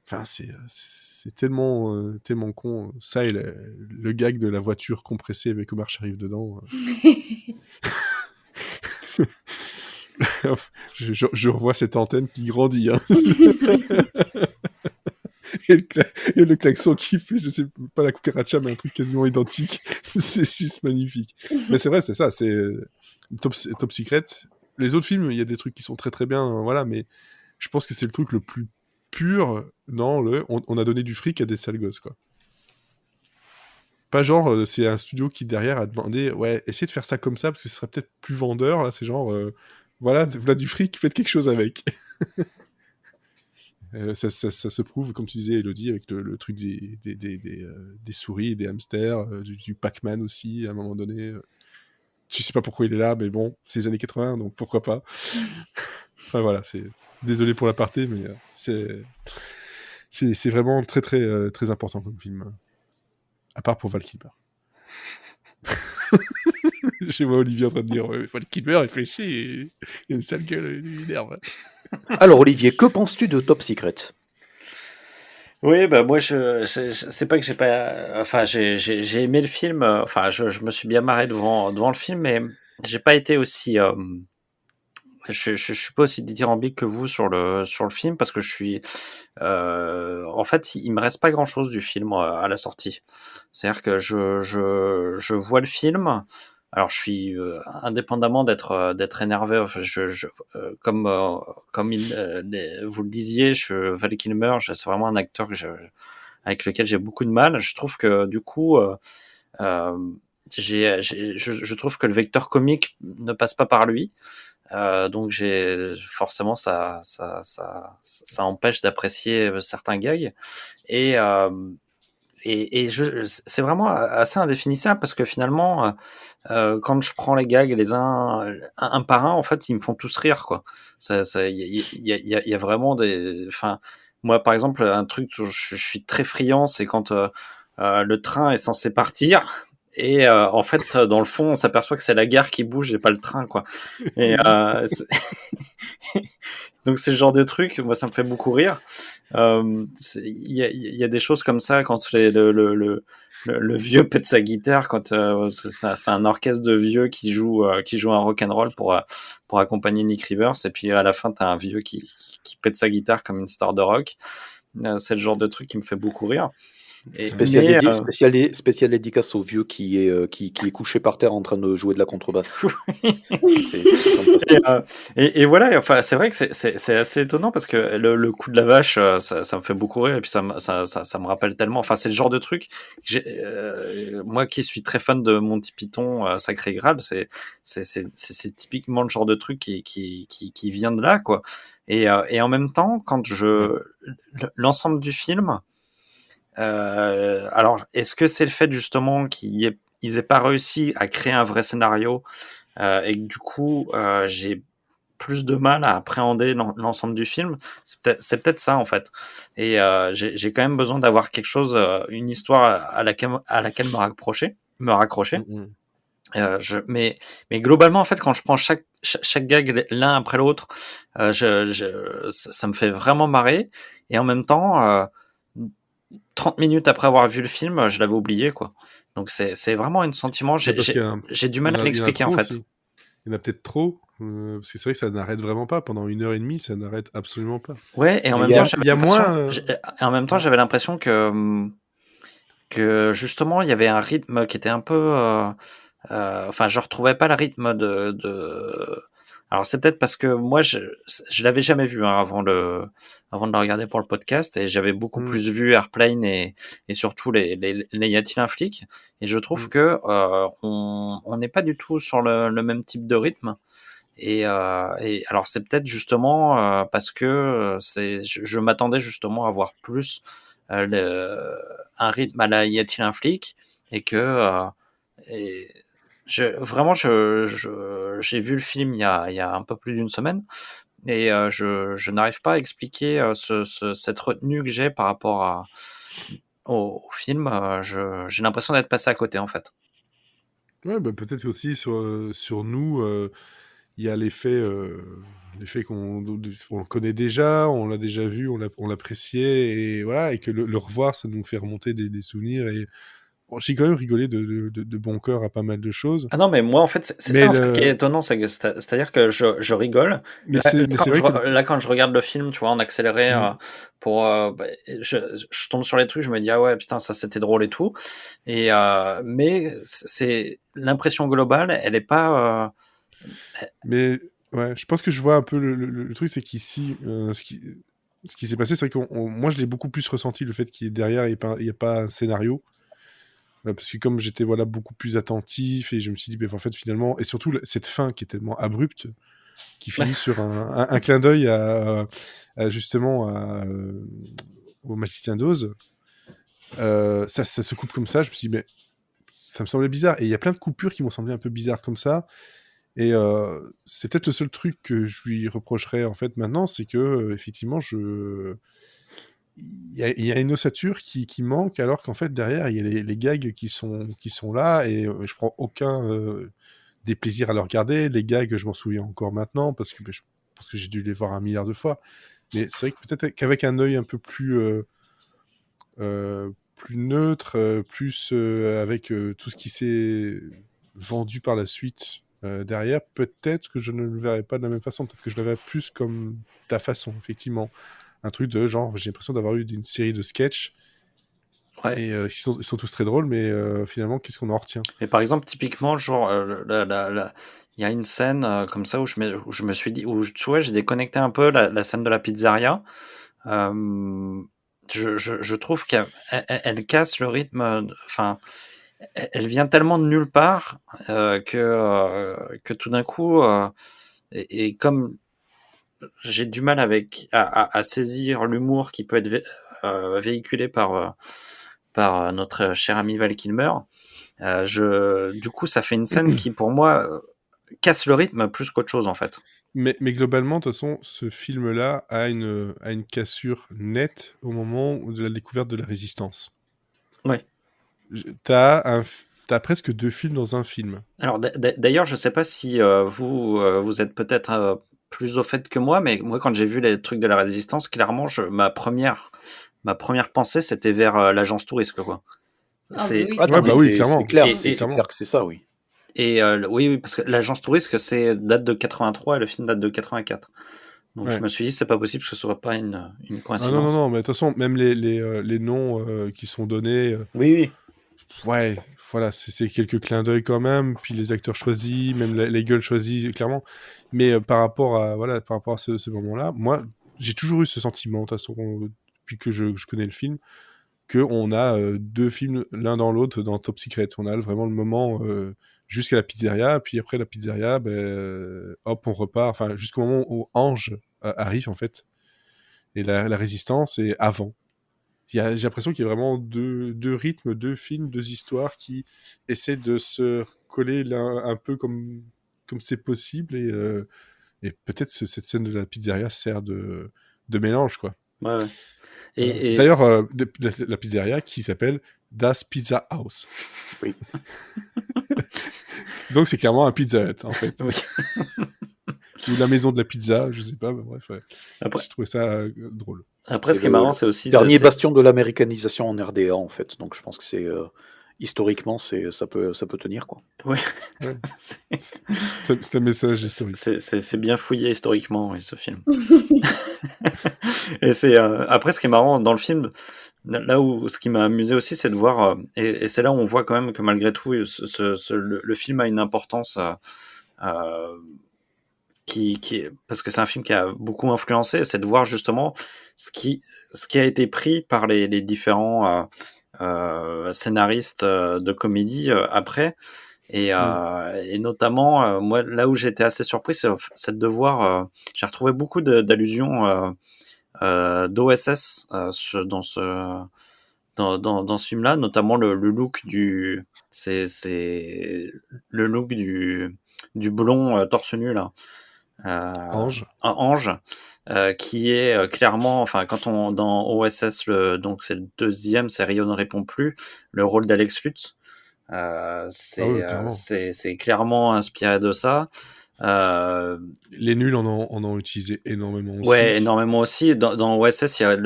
enfin c'est tellement tellement con. Ça et le gag de la voiture compressée avec Omar Sharif dedans. Je revois cette antenne qui grandit. Hein. et le klaxon qui fait, je sais pas la cucaracha, mais un truc quasiment identique. C'est juste magnifique. Mais c'est vrai, c'est ça. C'est Top Secret. Les autres films, il y a des trucs qui sont très très bien, voilà, mais je pense que c'est le truc le plus pur dans on a donné du fric à des sales gosses, quoi. Pas genre, c'est un studio qui derrière a demandé, ouais, essayez de faire ça comme ça parce que ce serait peut-être plus vendeur. Là, c'est genre, voilà du fric, faites quelque chose avec. Ça se prouve, comme tu disais, Elodie, avec le truc des souris, des hamsters, du Pac-Man aussi, à un moment donné. Tu sais pas pourquoi il est là, mais bon, c'est les années 80, donc pourquoi pas. Enfin voilà, désolé pour l'aparté, mais c'est vraiment très très très important comme film. À part pour Val Kilmer. Je vois Olivier en train de dire Val Kilmer, il fait chier, il a une sale gueule, il énerve. Alors Olivier, que penses-tu de Top Secret? Oui, bah moi c'est pas que j'ai pas, enfin j'ai aimé le film, enfin je me suis bien marré devant le film, mais j'ai pas été aussi, je suis pas aussi dithyrambique que vous sur le film parce que je suis, en fait il me reste pas grand chose du film à la sortie. C'est-à-dire que je vois le film. Alors je suis indépendamment d'être énervé, enfin, comme vous le disiez, Val Kilmer, c'est vraiment un acteur avec lequel j'ai beaucoup de mal. Je trouve que du coup, euh, je trouve que le vecteur comique ne passe pas par lui. Donc forcément ça empêche d'apprécier certains gags et c'est vraiment assez indéfinissable parce que finalement, quand je prends les gags les uns un par un, en fait, ils me font tous rire, quoi. Il y a vraiment des, enfin, moi, par exemple, un truc où je suis très friand, c'est quand le train est censé partir. Et en fait, dans le fond, on s'aperçoit que c'est la gare qui bouge et pas le train, quoi. Et donc c'est le genre de truc, moi ça me fait beaucoup rire. Il y a des choses comme ça quand le vieux pète sa guitare, quand c'est un orchestre de vieux qui joue un rock'n'roll pour accompagner Nick Rivers, et puis à la fin t'as un vieux qui pète sa guitare comme une star de rock. C'est le genre de truc qui me fait beaucoup rire. Spécial dédicace au vieux qui est couché par terre en train de jouer de la contrebasse. Et voilà, enfin, c'est vrai que c'est assez étonnant parce que le coup de la vache, ça me fait beaucoup rire et puis ça me rappelle tellement. Enfin, c'est le genre de truc. Moi qui suis très fan de Monty Python, Sacré Graal, c'est typiquement le genre de truc qui vient de là, quoi. Et en même temps, quand l'ensemble du film. Alors, est-ce que c'est le fait justement qu'ils aient pas réussi à créer un vrai scénario et que du coup j'ai plus de mal à appréhender l'ensemble du film? C'est peut-être ça en fait. Et j'ai quand même besoin d'avoir quelque chose, une histoire à laquelle me raccrocher. Mais globalement en fait quand je prends chaque gag l'un après l'autre, ça me fait vraiment marrer et en même temps 30 minutes après avoir vu le film, je l'avais oublié, quoi. Donc c'est vraiment un sentiment, j'ai du mal à m'expliquer en fait. Aussi. Il y en a peut-être trop, parce que c'est vrai que ça n'arrête vraiment pas. Pendant 1h30, ça n'arrête absolument pas. Ouais, et en même temps, j'avais l'impression que justement, il y avait un rythme qui était un peu... enfin, je retrouvais pas le rythme de... Alors c'est peut-être parce que moi je l'avais jamais vu avant de le regarder pour le podcast et j'avais beaucoup plus vu Airplane et surtout les Y a-t-il un flic, et je trouve que on n'est pas du tout sur le même type de rythme Et alors c'est peut-être justement parce que je m'attendais justement à voir plus un rythme à la Y a-t-il un flic, et que et vraiment j'ai vu le film il y a un peu plus d'une semaine, et je n'arrive pas à expliquer cette retenue que j'ai par rapport au film. J'ai l'impression d'être passé à côté en fait. Ouais, bah, peut-être aussi sur nous, il y a l'effet on le connaît déjà, on l'a déjà vu, on l'appréciait, et voilà, et que le revoir, ça nous fait remonter des souvenirs. Et bon, j'ai quand même rigolé de bon cœur à pas mal de choses. Ah non, mais moi en fait c'est Mais ça en fait qui est étonnant, c'est-à-dire que je rigole. mais c'est vrai que Là, quand je regarde le film, tu vois, en accéléré, pour je tombe sur les trucs, je me dis ah ouais putain ça c'était drôle et tout, et mais c'est l'impression globale, elle est pas mais ouais, je pense que je vois un peu le truc, c'est qu'ici, ce qui s'est passé, c'est que moi, je l'ai beaucoup plus ressenti, le fait qu'il y ait derrière, il y a pas un scénario. Parce que comme j'étais voilà, beaucoup plus attentif, et je me suis dit, bah, en fait, finalement, et surtout cette fin qui est tellement abrupte, qui finit sur un clin d'œil justement au magicien d'Oz, ça se coupe comme ça. Je me suis dit, mais ça me semblait bizarre. Et il y a plein de coupures qui m'ont semblé un peu bizarres comme ça. Et c'est peut-être le seul truc que je lui reprocherais en fait maintenant, c'est que effectivement, il y a une ossature qui manque, alors qu'en fait derrière il y a les gags qui sont là, et je prends aucun déplaisir à le regarder. Les gags, je m'en souviens encore maintenant parce que je pense que j'ai dû les voir 1 milliard de fois. Mais c'est vrai que peut-être qu'avec un œil un peu plus neutre, plus avec tout ce qui s'est vendu par la suite derrière, peut-être que je ne le verrais pas de la même façon. Peut-être que je le verrais plus comme ta façon, effectivement. Un truc de genre, j'ai l'impression d'avoir eu une série de sketchs, ouais. et ils sont tous très drôles, mais finalement, qu'est-ce qu'on en retient? Mais par exemple, typiquement, genre, il y a une scène comme ça où je me suis dit, où tu vois, j'ai déconnecté un peu la scène de la pizzeria. Je trouve elle casse le rythme. Enfin, elle vient tellement de nulle part que tout d'un coup, et comme j'ai du mal à saisir l'humour qui peut être véhiculé par notre cher ami Val Kilmer. Du coup, ça fait une scène qui, pour moi, casse le rythme plus qu'autre chose, en fait. Mais globalement, de toute façon, ce film-là a une cassure nette au moment de la découverte de la Résistance. Ouais. T'as presque 2 films dans un film. Alors, d'ailleurs, je sais pas si vous êtes peut-être plus au fait que moi, mais moi, quand j'ai vu les trucs de la Résistance, clairement, ma première pensée, c'était vers l'agence touriste, quoi. Ah, C'est... bah oui. Ah, non, Ouais, mais bah oui, c'est clairement. clair, Et- c'est et- clair que c'est ça, oui. Et oui, parce que l'agence touriste, date de 83 et le film date de 84. Donc Ouais. je me suis dit, c'est pas possible que ce soit pas une Ah non, coïncidence. non, mais de toute façon, même les noms qui sont donnés, Oui. ouais, voilà, c'est quelques clins d'œil quand même, puis les acteurs choisis, même les gueules choisies, clairement. Mais par rapport à ce moment-là, moi, j'ai toujours eu ce sentiment, de toute façon, depuis que je connais le film, qu'on a 2 films l'un dans l'autre dans Top Secret. On a vraiment le moment jusqu'à la pizzeria, puis après la pizzeria, hop, on repart, enfin, jusqu'au moment où Ange arrive, en fait, et la Résistance est avant. J'ai l'impression qu'il y a vraiment deux rythmes, 2 films, 2 histoires qui essaient de se coller l'un un peu comme c'est possible, et peut-être cette scène de la pizzeria sert de mélange, quoi. Ouais. Voilà. Et D'ailleurs, la pizzeria qui s'appelle Das Pizza House. Oui. Donc c'est clairement un Pizza Hut, en fait. oui. Ou la maison de la pizza, je sais pas, mais bref, ouais. Après, Je trouvais ça drôle. après, ce C'est qui est marrant, c'est aussi dernier bastion de l'américanisation en RDA, en fait. Donc je pense que c'est historiquement, ça peut tenir, quoi. Ouais. Ouais. C'est- C'est un message historique. c'est bien fouillé historiquement, oui, ce film. Et après, ce qui est marrant dans le film, là où ce qui m'a amusé aussi, c'est de voir, et c'est là où on voit quand même que malgré tout, le film a une importance parce que c'est un film qui a beaucoup influencé, c'est de voir justement ce qui a été pris par les différents scénaristes de comédie après, Et notamment, moi, là où j'étais assez surpris, c'est de voir, j'ai retrouvé beaucoup d'allusions d'OSS dans ce film-là, notamment le look c'est le look du blond torse nu là, Ange. un Ange, qui est clairement, enfin quand on dans OSS donc c'est le deuxième, c'est Rio ne répond plus, le rôle d'Alex Lutz, Ah oui, clairement. c'est clairement inspiré de ça. Les nuls en ont utilisé énormément aussi. Ouais, énormément aussi. Dans OSS, il y a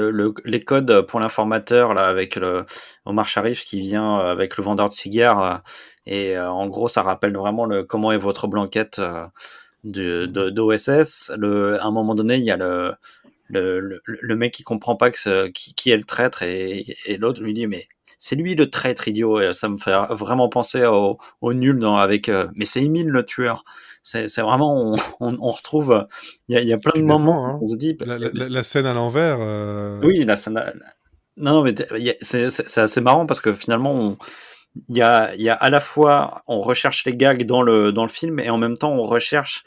les codes pour l'informateur là avec Omar Sharif qui vient avec le vendeur de cigares et en gros ça rappelle vraiment comment est votre blanquette d'OSS. À un moment donné, il y a le mec qui comprend pas qui est le traître et l'autre lui dit mais c'est lui le traître idiot. Et ça me fait vraiment penser au nul avec mais c'est Emile le tueur. C'est vraiment on retrouve il y a plein de moments Complètement, hein. où on se dit La scène à l'envers. oui là ça non mais c'est assez marrant parce que finalement il y a à la fois on recherche les gags dans le film et en même temps on recherche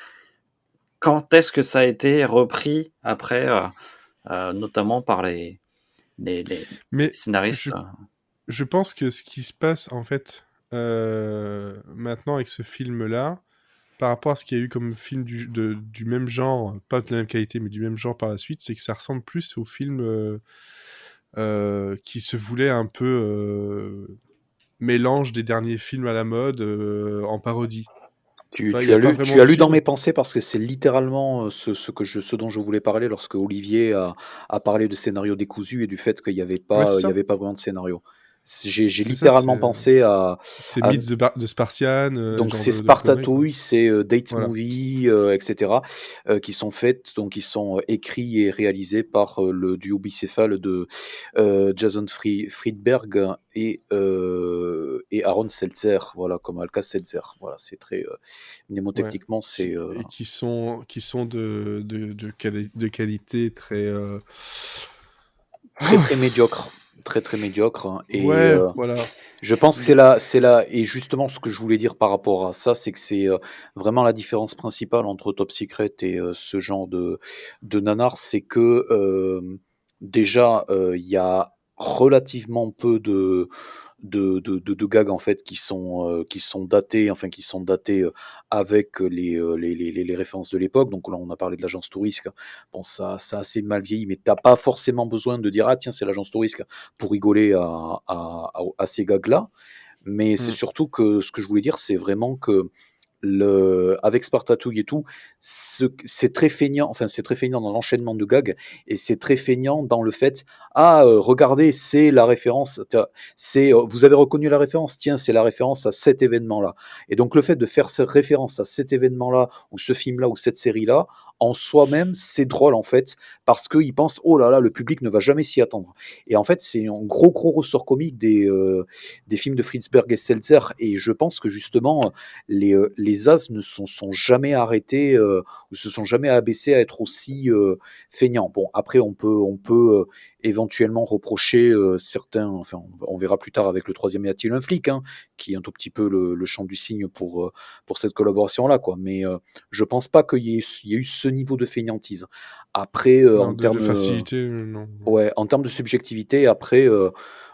quand est-ce que ça a été repris après notamment par les Mais scénaristes. je pense que ce qui se passe en fait maintenant avec ce film-là, par rapport à ce qu'il y a eu comme film du même genre, pas de la même qualité, mais du même genre par la suite, c'est que ça ressemble plus au film qui se voulait un peu mélange des derniers films à la mode en parodie. Tu Il y a pas vraiment as de lu dans film. mes pensées parce que c'est littéralement ce dont je voulais parler lorsque Olivier a parlé de scénario décousu et du fait qu'il n'y avait Ouais, c'est pas, il y ça. avait pas vraiment de scénario. J'ai C'est ça, littéralement pensé c'est à Myths de Spartian, donc genre c'est de conneries, quoi. Spartatouille, c'est Date Voilà. Movie, etc., qui sont faites, donc qui sont écrits et réalisés par le duo bicéphale de Jason Friedberg et Aaron Seltzer, voilà, comme Alka Seltzer. Voilà, c'est très Ouais. mnémotechniquement, c'est Et qui sont de qualité très très médiocre, très médiocre. Hein. Et ouais, voilà. je pense que c'est là, et justement ce que je voulais dire par rapport à ça, c'est que c'est vraiment la différence principale entre Top Secret et ce genre de nanar, c'est que déjà il y a relativement peu de gags en fait qui sont datés, enfin qui sont datés avec les références de l'époque. Donc là, on a parlé de l'agence Tourisque. Bon, ça a assez mal vieilli, mais t'as pas forcément besoin de dire ah tiens c'est l'agence Tourisque pour rigoler à ces gags-là. Mais c'est Mm. surtout que ce que je voulais dire, c'est vraiment que avec Spartatouille et tout, c'est très feignant, enfin c'est très feignant dans l'enchaînement de gags et c'est très feignant dans le fait ah regardez c'est la référence, vous avez reconnu la référence, tiens c'est la référence à cet événement-là. Et donc le fait de faire cette référence à cet événement-là ou ce film-là ou cette série-là, en soi-même c'est drôle en fait parce qu'ils pensent oh là là le public ne va jamais s'y attendre. Et en fait c'est un gros ressort comique des films de Friedberg et Seltzer et je pense que justement les As ne sont jamais arrêtés ou se sont jamais abaissés à être aussi feignants. Bon, après, on peut éventuellement reprocher certains, enfin, on verra plus tard avec le troisième Y a-t-il un flic, hein, qui est un tout petit peu le chant du cygne pour cette collaboration-là, quoi. Mais je pense pas qu'il y ait eu ce niveau de feignantise. Après, Non, de facilité, non. ouais, en termes de subjectivité, après,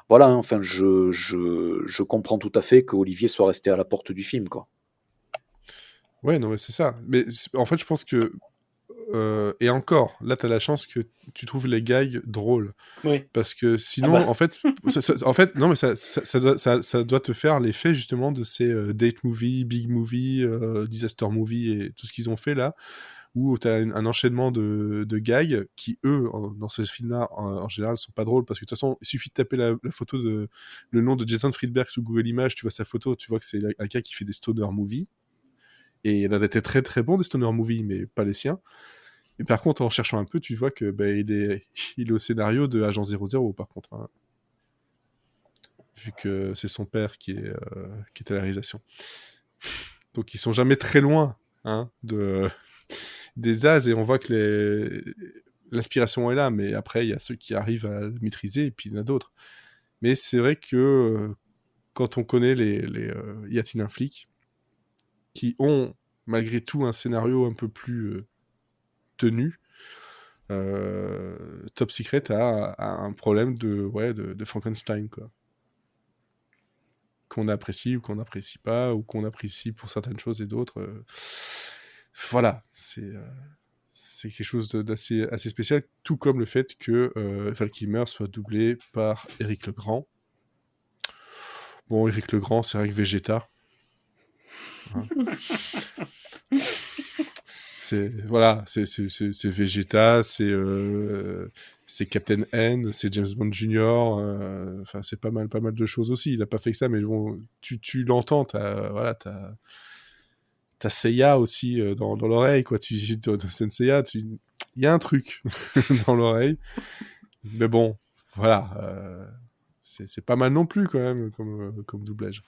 voilà, hein, enfin, je comprends tout à fait que Olivier soit resté à la porte du film, quoi. Ouais, non, mais c'est ça. Mais en fait, je pense que et encore, là, t'as la chance que tu trouves les gags drôles. Oui. Parce que sinon, Ah bah. en fait, non, mais ça doit te faire l'effet justement de ces date movie, big movie, disaster movie et tout ce qu'ils ont fait là, où tu as un enchaînement de gags qui, eux, dans ce film-là, en général, sont pas drôles parce que de toute façon, il suffit de taper la photo le nom de Jason Friedberg sur Google Images, tu vois sa photo, tu vois que c'est un gars qui fait des stoner movies. Et il y en a des très très bons des stoner movies, mais pas les siens. Et par contre, en cherchant un peu, tu vois que il est au scénario de Agent 00, par contre. Hein. Vu que c'est son père qui est à la réalisation. Donc ils sont jamais très loin hein, des As, et on voit que l'inspiration est là, mais après, il y a ceux qui arrivent à le maîtriser, et puis il y en a d'autres. Mais c'est vrai que quand on connaît Y a-t-il un flic, qui ont malgré tout un scénario un peu plus tenu, Top Secret a un problème de Frankenstein, quoi. Qu'on apprécie ou qu'on n'apprécie pas, ou qu'on apprécie pour certaines choses et d'autres. Voilà, c'est quelque chose d'assez assez spécial, tout comme le fait que Val Kilmer soit doublé par Éric Legrand. Bon, Éric Legrand, c'est rien que Vegeta. Hein. Voilà, c'est Vegeta, c'est Captain N, c'est James Bond Junior, enfin c'est pas mal de choses aussi. Il a pas fait que ça, mais bon, tu l'entends, t'as Seiya aussi dans l'oreille, quoi. Dans Senseiya, il y a un truc dans l'oreille, mais bon, voilà, c'est pas mal non plus quand même comme doublage.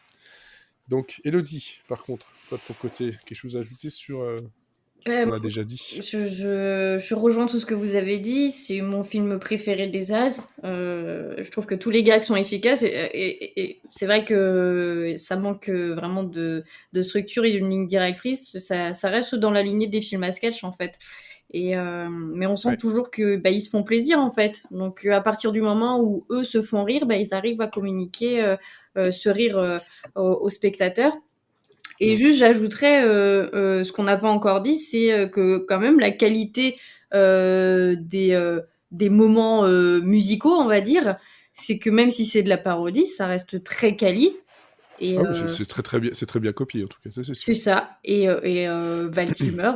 Donc, Elodie, par contre, toi de ton côté, quelque chose à ajouter sur ce qu'on a déjà dit? Je rejoins tout ce que vous avez dit. C'est mon film préféré des As. Je trouve que tous les gags sont efficaces et c'est vrai que ça manque vraiment de structure et d'une ligne directrice. Ça reste dans la lignée des films à sketch en fait. Mais on sent toujours que ils se font plaisir en fait. Donc à partir du moment où eux se font rire, ils arrivent à communiquer ce rire aux spectateurs. Et juste, j'ajouterais ce qu'on n'a pas encore dit, c'est que quand même la qualité des moments musicaux, on va dire, c'est que même si c'est de la parodie, ça reste très quali. Et, c'est très bien copié en tout cas, ça c'est sûr. c'est ça. Et Val Kilmer,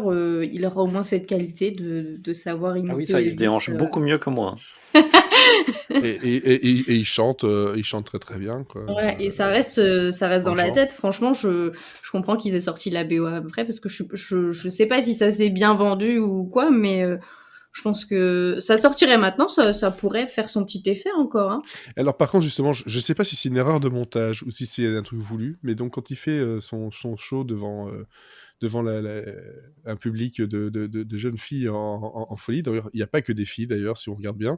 il aura au moins cette qualité de savoir imiter. Ah oui, ça, il se déhanche beaucoup mieux que moi. et il chante très très bien, quoi. Ouais, et ça reste dans la tête. Franchement, je comprends qu'ils aient sorti la BO après parce que je sais pas si ça s'est bien vendu ou quoi, mais je pense que ça sortirait maintenant, ça pourrait faire son petit effet encore. Hein. Alors par contre, justement, je sais pas si c'est une erreur de montage ou si c'est un truc voulu, mais donc quand il fait son show devant un public de jeunes filles en folie, d'ailleurs, il n'y a pas que des filles d'ailleurs, si on regarde bien,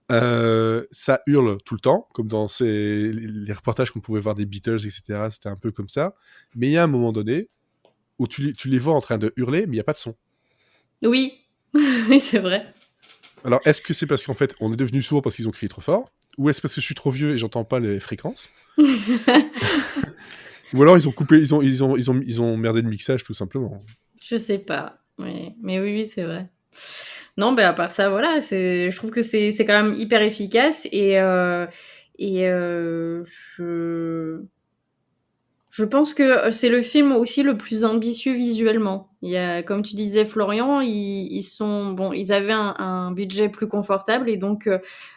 ça hurle tout le temps, comme dans les reportages qu'on pouvait voir des Beatles, etc. C'était un peu comme ça. Mais il y a un moment donné où tu les vois en train de hurler, mais il n'y a pas de son. Oui, oui, c'est vrai. Alors, est-ce que c'est parce qu'en fait, on est devenu sourd parce qu'ils ont crié trop fort, ou est-ce parce que je suis trop vieux et j'entends pas les fréquences? Ou alors ils ont coupé, ils ont merdé le mixage tout simplement. Je sais pas, mais oui, c'est vrai. Non, à part ça, voilà, je trouve que c'est quand même hyper efficace et je pense que c'est le film aussi le plus ambitieux visuellement. Il y a, comme tu disais, Florian, ils avaient un budget plus confortable et donc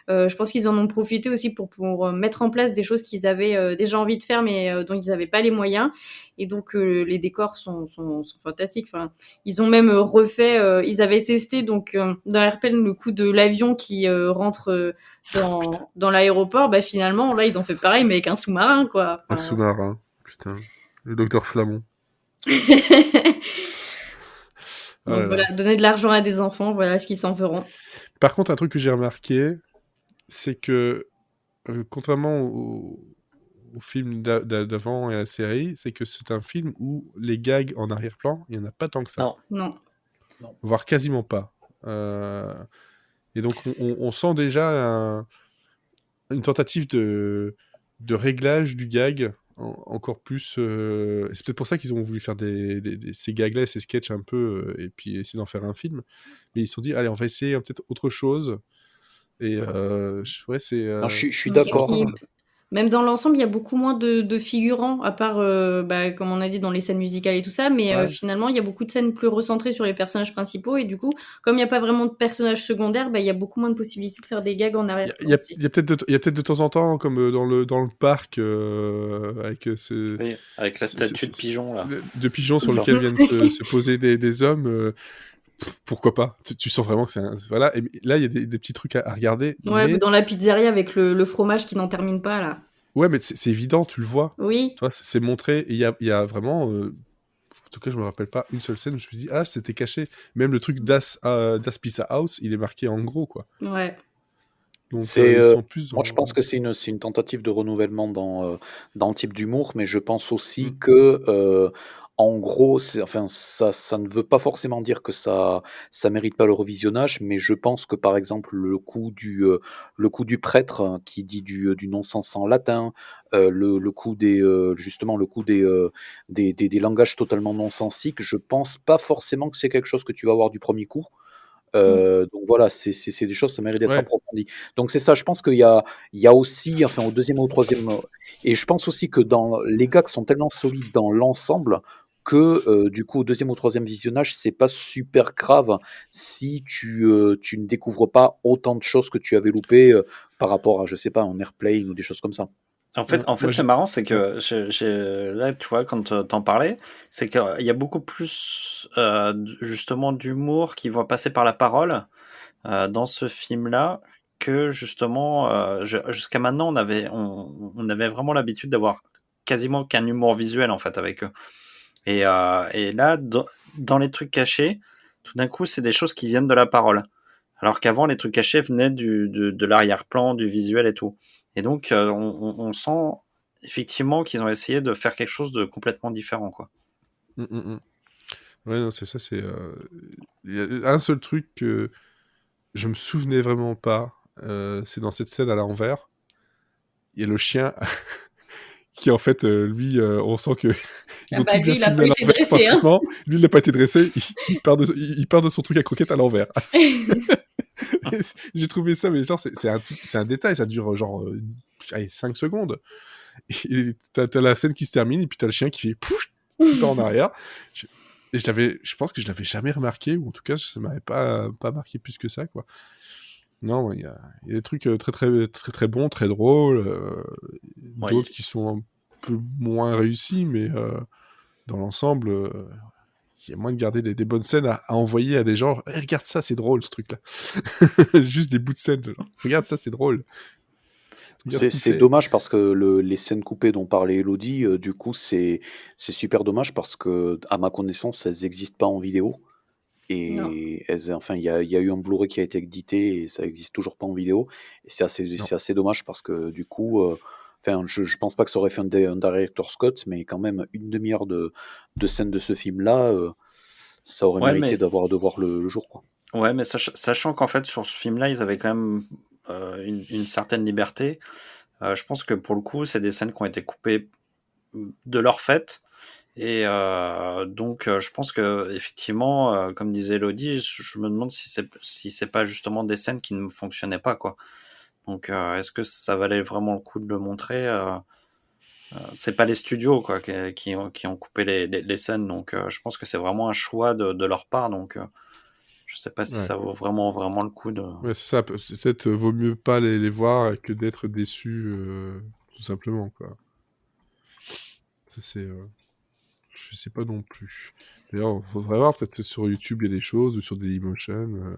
je pense qu'ils en ont profité aussi pour mettre en place des choses qu'ils avaient déjà envie de faire mais dont ils n'avaient pas les moyens. Et donc les décors sont fantastiques. Enfin, ils ont même refait, ils avaient testé donc dans Airplane le coup de l'avion qui rentre dans l'aéroport. Finalement, là, ils ont fait pareil mais avec un sous-marin, quoi. Un sous-marin. Putain, le docteur Flamand. Donc voilà, donner de l'argent à des enfants, voilà ce qu'ils s'en feront. Par contre, un truc que j'ai remarqué, c'est que contrairement au film d'avant et à la série, c'est que c'est un film où les gags en arrière-plan, il n'y en a pas tant que ça. Non. Voire quasiment pas. Et donc on sent déjà une tentative de réglage du gag encore plus. C'est peut-être pour ça qu'ils ont voulu faire ces gags-là, ces sketchs un peu, et puis essayer d'en faire un film. Mais ils se sont dit, allez, on va essayer peut-être autre chose. Et ouais, c'est. Non, je suis d'accord. Même dans l'ensemble, il y a beaucoup moins de figurants, à part, comme on a dit, dans les scènes musicales et tout ça. Mais finalement, il y a beaucoup de scènes plus recentrées sur les personnages principaux. Et du coup, comme il n'y a pas vraiment de personnages secondaires, il y a beaucoup moins de possibilités de faire des gags en arrière. Il y a peut-être de temps en temps, comme dans le parc, avec avec la statue de pigeon, là. De pigeons sur lequel viennent se poser des hommes. Pourquoi pas? Tu sens vraiment que c'est voilà. Et là, il y a des petits trucs à regarder. Ouais, mais... dans la pizzeria avec le fromage qui n'en termine pas, là. Ouais, mais c'est évident, tu le vois. Oui. Tu vois, c'est montré. Et il y a vraiment... en tout cas, je me rappelle pas une seule scène où je me suis dit, ah, c'était caché. Même le truc Das Pizza House, il est marqué en gros, quoi. Ouais. Donc, moi, je pense que c'est une tentative de renouvellement dans le type d'humour, mais je pense aussi que En gros, enfin, ça ne veut pas forcément dire que ça mérite pas le revisionnage, mais je pense que, par exemple, le coup du prêtre qui dit du non-sens en latin, le coup justement, le coup des langages totalement non-sensiques, je pense pas forcément que c'est quelque chose que tu vas voir du premier coup. Donc voilà, c'est des choses, ça mérite d'être Ouais. approfondi. Donc c'est ça, je pense il y a aussi, enfin au deuxième ou au troisième, et je pense aussi que les gags sont tellement solides dans l'ensemble que du coup au deuxième ou troisième visionnage, c'est pas super grave si tu ne découvres pas autant de choses que tu avais loupées par rapport à, je sais pas, un Airplane ou des choses comme ça. En fait, Moi, c'est marrant, c'est que là, tu vois, quand t'en parlais, c'est qu'il y a beaucoup plus justement d'humour qui va passer par la parole dans ce film-là que justement jusqu'à maintenant on avait vraiment l'habitude d'avoir quasiment qu'un humour visuel en fait avec eux. Et là, dans les trucs cachés, tout d'un coup, c'est des choses qui viennent de la parole. Alors qu'avant, les trucs cachés venaient de l'arrière-plan, du visuel et tout. Et donc, on sent effectivement qu'ils ont essayé de faire quelque chose de complètement différent, quoi. Ouais, non, c'est ça, il y a un seul truc que je me souvenais vraiment pas, c'est dans cette scène à l'envers, il y a le chien qui, en fait, lui, on sent que ils ont tout bien Lui, il a filmé pas à été l'envers dressé, hein. parfaitement. Lui, il n'a pas été dressé, il part de son truc à croquettes à l'envers. J'ai trouvé ça, mais genre, c'est un détail, ça dure genre 5 secondes. Et t'as la scène qui se termine, et puis t'as le chien qui fait pouf, qui part en arrière. Et je pense que je l'avais jamais remarqué, ou en tout cas, ça m'avait pas marqué plus que ça, quoi. Non, il y a des trucs très, très, très, très bons, très drôles, d'autres qui sont un peu moins réussis, mais dans l'ensemble, il y a moyen de garder des bonnes scènes à envoyer à des gens. Eh, regarde ça, c'est drôle ce truc-là. Juste des bouts de scène. Genre, regarde ça, c'est drôle. Regarde ce qu'il C'est fait. dommage parce que les scènes coupées dont parlait Elodie, du coup, c'est super dommage parce que, à ma connaissance, elles n'existent pas en vidéo. Non. Et enfin, il y a eu un Blu-ray qui a été édité et ça existe toujours pas en vidéo. Et Non. c'est assez dommage parce que du coup, enfin, je pense pas que ça aurait fait un director Scott, mais quand même une demi-heure de scène de ce film-là, ça aurait Ouais, mérité mais de voir le jour, quoi. ouais, mais sachant qu'en fait sur ce film-là, ils avaient quand même une certaine liberté. Je pense que pour le coup, c'est des scènes qui ont été coupées de leur fait. Et donc, je pense que effectivement, comme disait Elodie, je me demande si c'est pas justement des scènes qui ne fonctionnaient pas, quoi. Donc, est-ce que ça valait vraiment le coup de le montrer c'est pas les studios, quoi, qui ont coupé les scènes. Donc, je pense que c'est vraiment un choix de leur part. Donc, je sais pas si Ouais. ça vaut vraiment le coup de. Ouais, c'est ça. Peut-être vaut mieux pas les voir que d'être déçu, tout simplement, quoi. Ça, je sais pas non plus. D'ailleurs, faudrait voir, peut-être sur YouTube, il y a des choses, ou sur Dailymotion.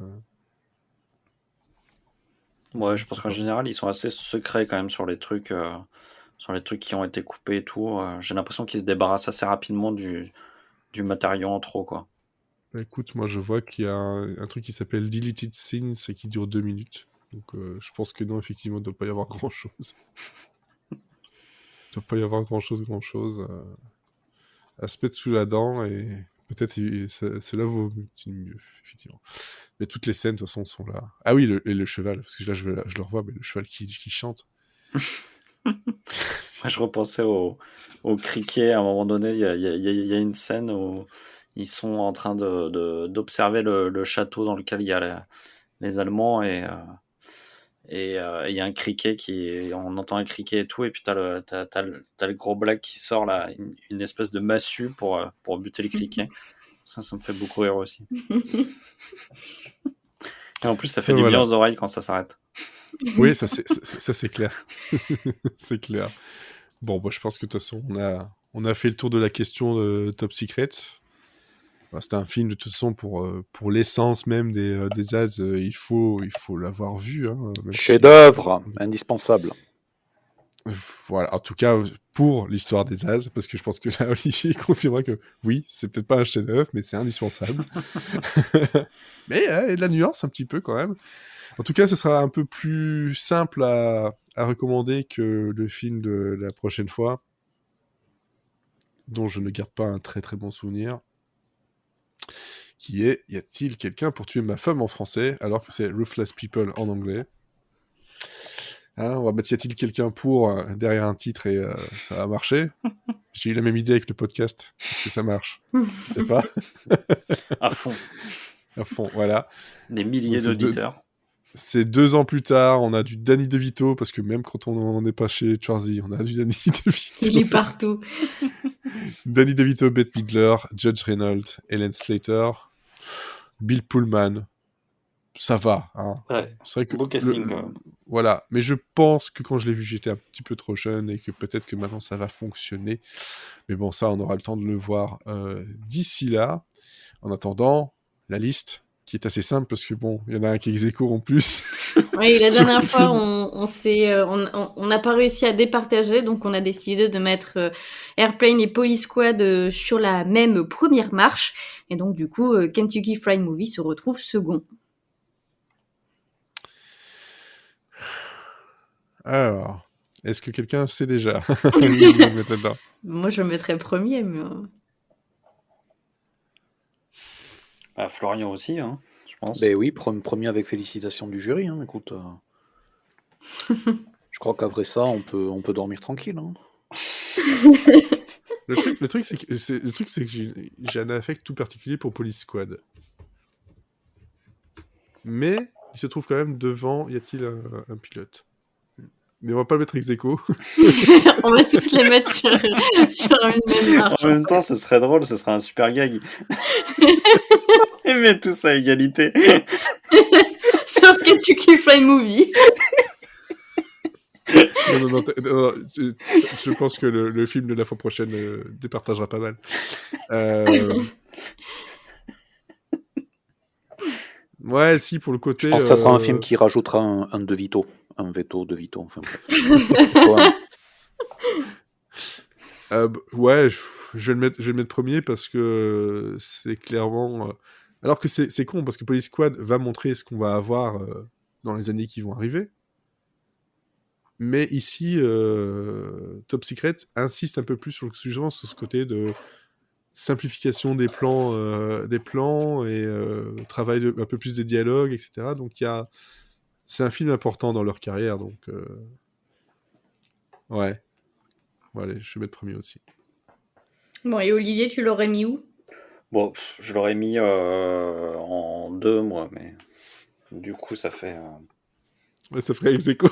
Ouais, Je je pense sais qu'en pas. général, ils sont assez secrets quand même sur les trucs qui ont été coupés et tout. J'ai l'impression qu'ils se débarrassent assez rapidement du matériau en trop, quoi. Bah, écoute, moi je vois qu'il y a un truc qui s'appelle Deleted Scenes et qui dure 2 minutes. Donc je pense que non, effectivement, il ne doit pas y avoir grand-chose. Il ne doit pas y avoir grand-chose à se mettre sous la dent et peut-être cela vaut mieux, effectivement. Mais toutes les scènes, de toute façon, sont là. Ah oui, et le cheval, parce que là, je le revois, mais le cheval qui chante. Je repensais au criquet. À un moment donné, il y a une scène où ils sont en train d'observer le château dans lequel il y a les Allemands et il y a un criquet on entend un criquet et tout, et puis t'as le gros black qui sort là, une espèce de massue pour buter le criquet. Ça me fait beaucoup rire aussi. Et en plus, ça fait du bien Voilà. aux oreilles quand ça s'arrête. Oui, ça c'est clair. C'est clair. Bon, bah, je pense que de toute façon, on a fait le tour de la question de Top Secret. Bah, c'était un film de toute façon pour l'essence même des As, il faut l'avoir vu, hein, même si- Chef-d'œuvre, indispensable. Voilà, en tout cas pour l'histoire des As, parce que je pense que là, Olivier confirmera que oui, c'est peut-être pas un chef-d'œuvre, mais c'est indispensable. Mais il y a de la nuance un petit peu quand même. En tout cas, ce sera un peu plus simple à recommander que le film de la prochaine fois. dont je ne garde pas un très très bon souvenir, qui est « Y a-t-il quelqu'un pour tuer ma femme » en français, alors que c'est « Ruthless People » en anglais. Hein, on va mettre « Y a-t-il quelqu'un pour » derrière un titre et ça va marcher. J'ai eu la même idée avec le podcast. Est-ce que ça marche? Je sais pas. À fond. À fond, voilà. Des milliers Donc, d'auditeurs. C'est 2 ans plus tard, on a du Danny DeVito, parce que même quand on n'est pas chez Schwarzy, on a du Danny DeVito. Il est partout. Danny DeVito, Bette Midler, Judge Reynolds, Ellen Slater, Bill Pullman. Ça va, hein. Ouais, C'est vrai que beau casting, quand même. voilà, mais je pense que quand je l'ai vu, j'étais un petit peu trop jeune et que peut-être que maintenant ça va fonctionner. Mais bon, ça, on aura le temps de le voir d'ici là. En attendant, la liste, qui est assez simple parce que bon, il y en a un qui est ex-aequo en plus. Oui, la Sur le dernière fois, film. on n'a pas réussi à départager, donc on a décidé de mettre Airplane et Police Squad sur la même première marche. Et donc, du coup, Kentucky Fried Movie se retrouve second. Alors, est-ce que quelqu'un sait déjà? Je vais le mettre là-dedans. Moi, je le mettrais premier, mais... Bah, Florian aussi, hein, je pense. Ben oui, premier avec félicitations du jury. Hein, écoute, je crois qu'après ça, on peut dormir tranquille. Hein. Le truc, c'est que j'ai un affect tout particulier pour Police Squad. Mais il se trouve quand même devant, y a-t-il un pilote? Mais on va pas le mettre ex-aequo. On va tous les mettre sur une même marche. En même temps, ce serait drôle, ce serait un super gag. Ils mettent tous à égalité. Sauf Kentucky Fried Movie. Non, je pense que le film de la fois prochaine départagera pas mal. Ouais, si, pour le côté... Je pense que ça sera un film qui rajoutera un De Vito. Un veto de Vito. Enfin, ouais, je vais le mettre premier parce que c'est clairement... alors que c'est con, parce que Police Squad va montrer ce qu'on va avoir dans les années qui vont arriver. Mais ici, Top Secret insiste un peu plus sur ce côté de simplification des plans et travail un peu plus des dialogues, etc. Donc c'est un film important dans leur carrière, donc ouais. Bon, allez, je vais mettre premier aussi. Bon, et Olivier, tu l'aurais mis où? Bon, je l'aurais mis en 2, moi, mais du coup, ça fait... Ouais, ça ferait ex-aequo.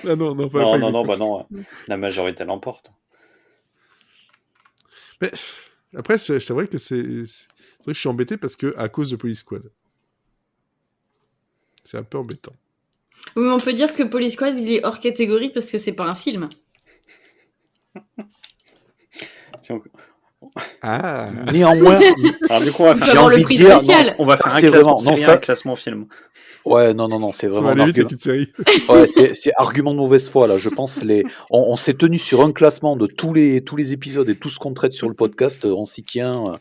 Ah non, pas Non, ex-aequo. bah non, la majorité l'emporte. Mais après, c'est vrai que c'est vrai que je suis embêté parce que à cause de Police Squad. C'est un peu embêtant. Oui, mais on peut dire que Police Squad, il est hors catégorie parce que c'est pas un film. Ah. Néanmoins, alors du coup, on va faire, J'ai envie de dire, non, on va faire un c'est classement vraiment- non, série, ça- un classement film. ouais, non, c'est Ça vraiment va aller un vite avec argument. une série. Ouais, c'est argument de mauvaise foi là. Je pense on s'est tenu sur un classement de tous les épisodes et tout ce qu'on traite sur le podcast, on s'y tient.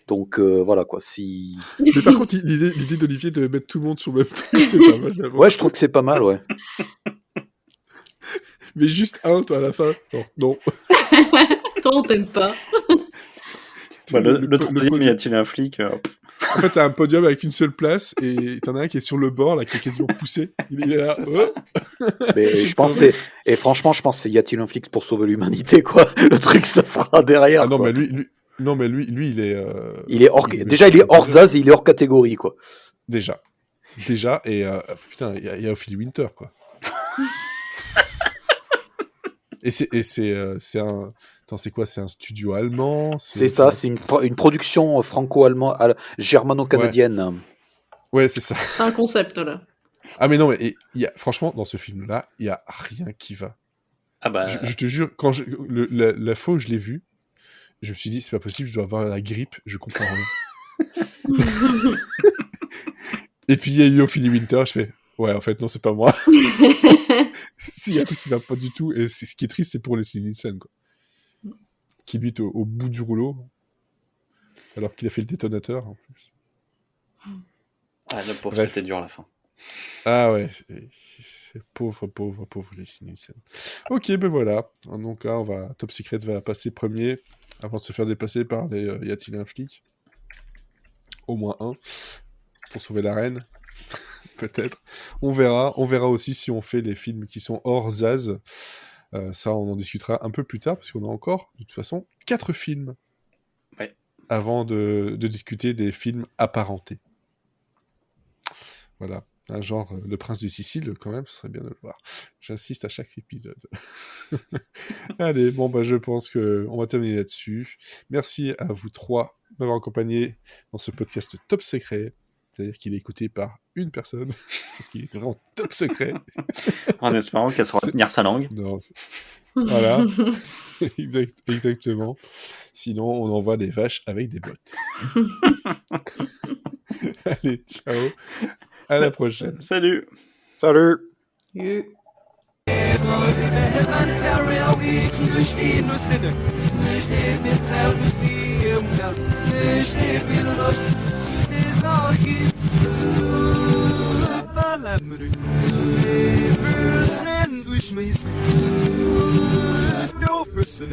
Donc voilà quoi. Si Mais par contre, l'idée d'Olivier de mettre tout le monde sur le même truc, c'est pas mal. D'abord. ouais, je trouve que c'est pas mal, ouais. Mais juste un, toi, à la fin. Non. Toi, on t'aime pas. Bah, le troisième, podium. y a-t-il un flic En fait, t'as un podium avec une seule place et t'en as un qui est sur le bord, là, qui est quasiment poussé. Il est là. C'est ça. Mais je pense et franchement, je pense c'est y a-t-il un flic pour sauver l'humanité quoi. Le truc ça sera derrière. Ah non, quoi. mais lui, il est. Il est hors. Déjà, il est hors Zaz et il est hors catégorie quoi. Déjà, et putain, il y a Ophélie Winter, quoi. et c'est un. Attends, c'est quoi? C'est un studio allemand? C'est ça, c'est une production franco-allemande, germano-canadienne. Ouais, c'est ça. C'est un concept, là. Ah, mais non, mais franchement, dans ce film-là, il n'y a rien qui va. Ah bah... Je te jure, quand la fois où je l'ai vu, je me suis dit, c'est pas possible, je dois avoir la grippe, je comprends rien. Et puis il y a eu Ophélie Winter, je fais, ouais, en fait, non, c'est pas moi. S'il y a un truc qui va pas du tout, et ce qui est triste, c'est pour Leslie Nielsen, quoi. Qui lui est au bout du rouleau, alors qu'il a fait le détonateur, en plus. Ah, le pauvre, Bref. c'était dur à la fin. Ah ouais, c'est pauvre Leslie Nielsen. Ok, ben voilà. Donc là, Top Secret va passer premier. avant de se faire dépasser par les y a-t-il un flic? Au moins un, pour sauver la reine, peut-être. On verra aussi si on fait les films qui sont hors Zaz. Ça, on en discutera un peu plus tard, parce qu'on a encore, de toute façon, 4 films. Ouais. Avant de discuter des films apparentés. Voilà. Un genre Le Prince de Sicile, quand même, ce serait bien de le voir. J'insiste à chaque épisode. Allez, bon, je pense qu'on va terminer là-dessus. Merci à vous 3 de m'avoir accompagné dans ce podcast top secret. C'est-à-dire qu'il est écouté par une personne, parce qu'il est vraiment top secret. En espérant qu'elle saura tenir sa langue. Non, voilà. Exactement. Sinon, on envoie des vaches avec des bottes. Allez, ciao. À la prochaine. Salut. Salut. No person,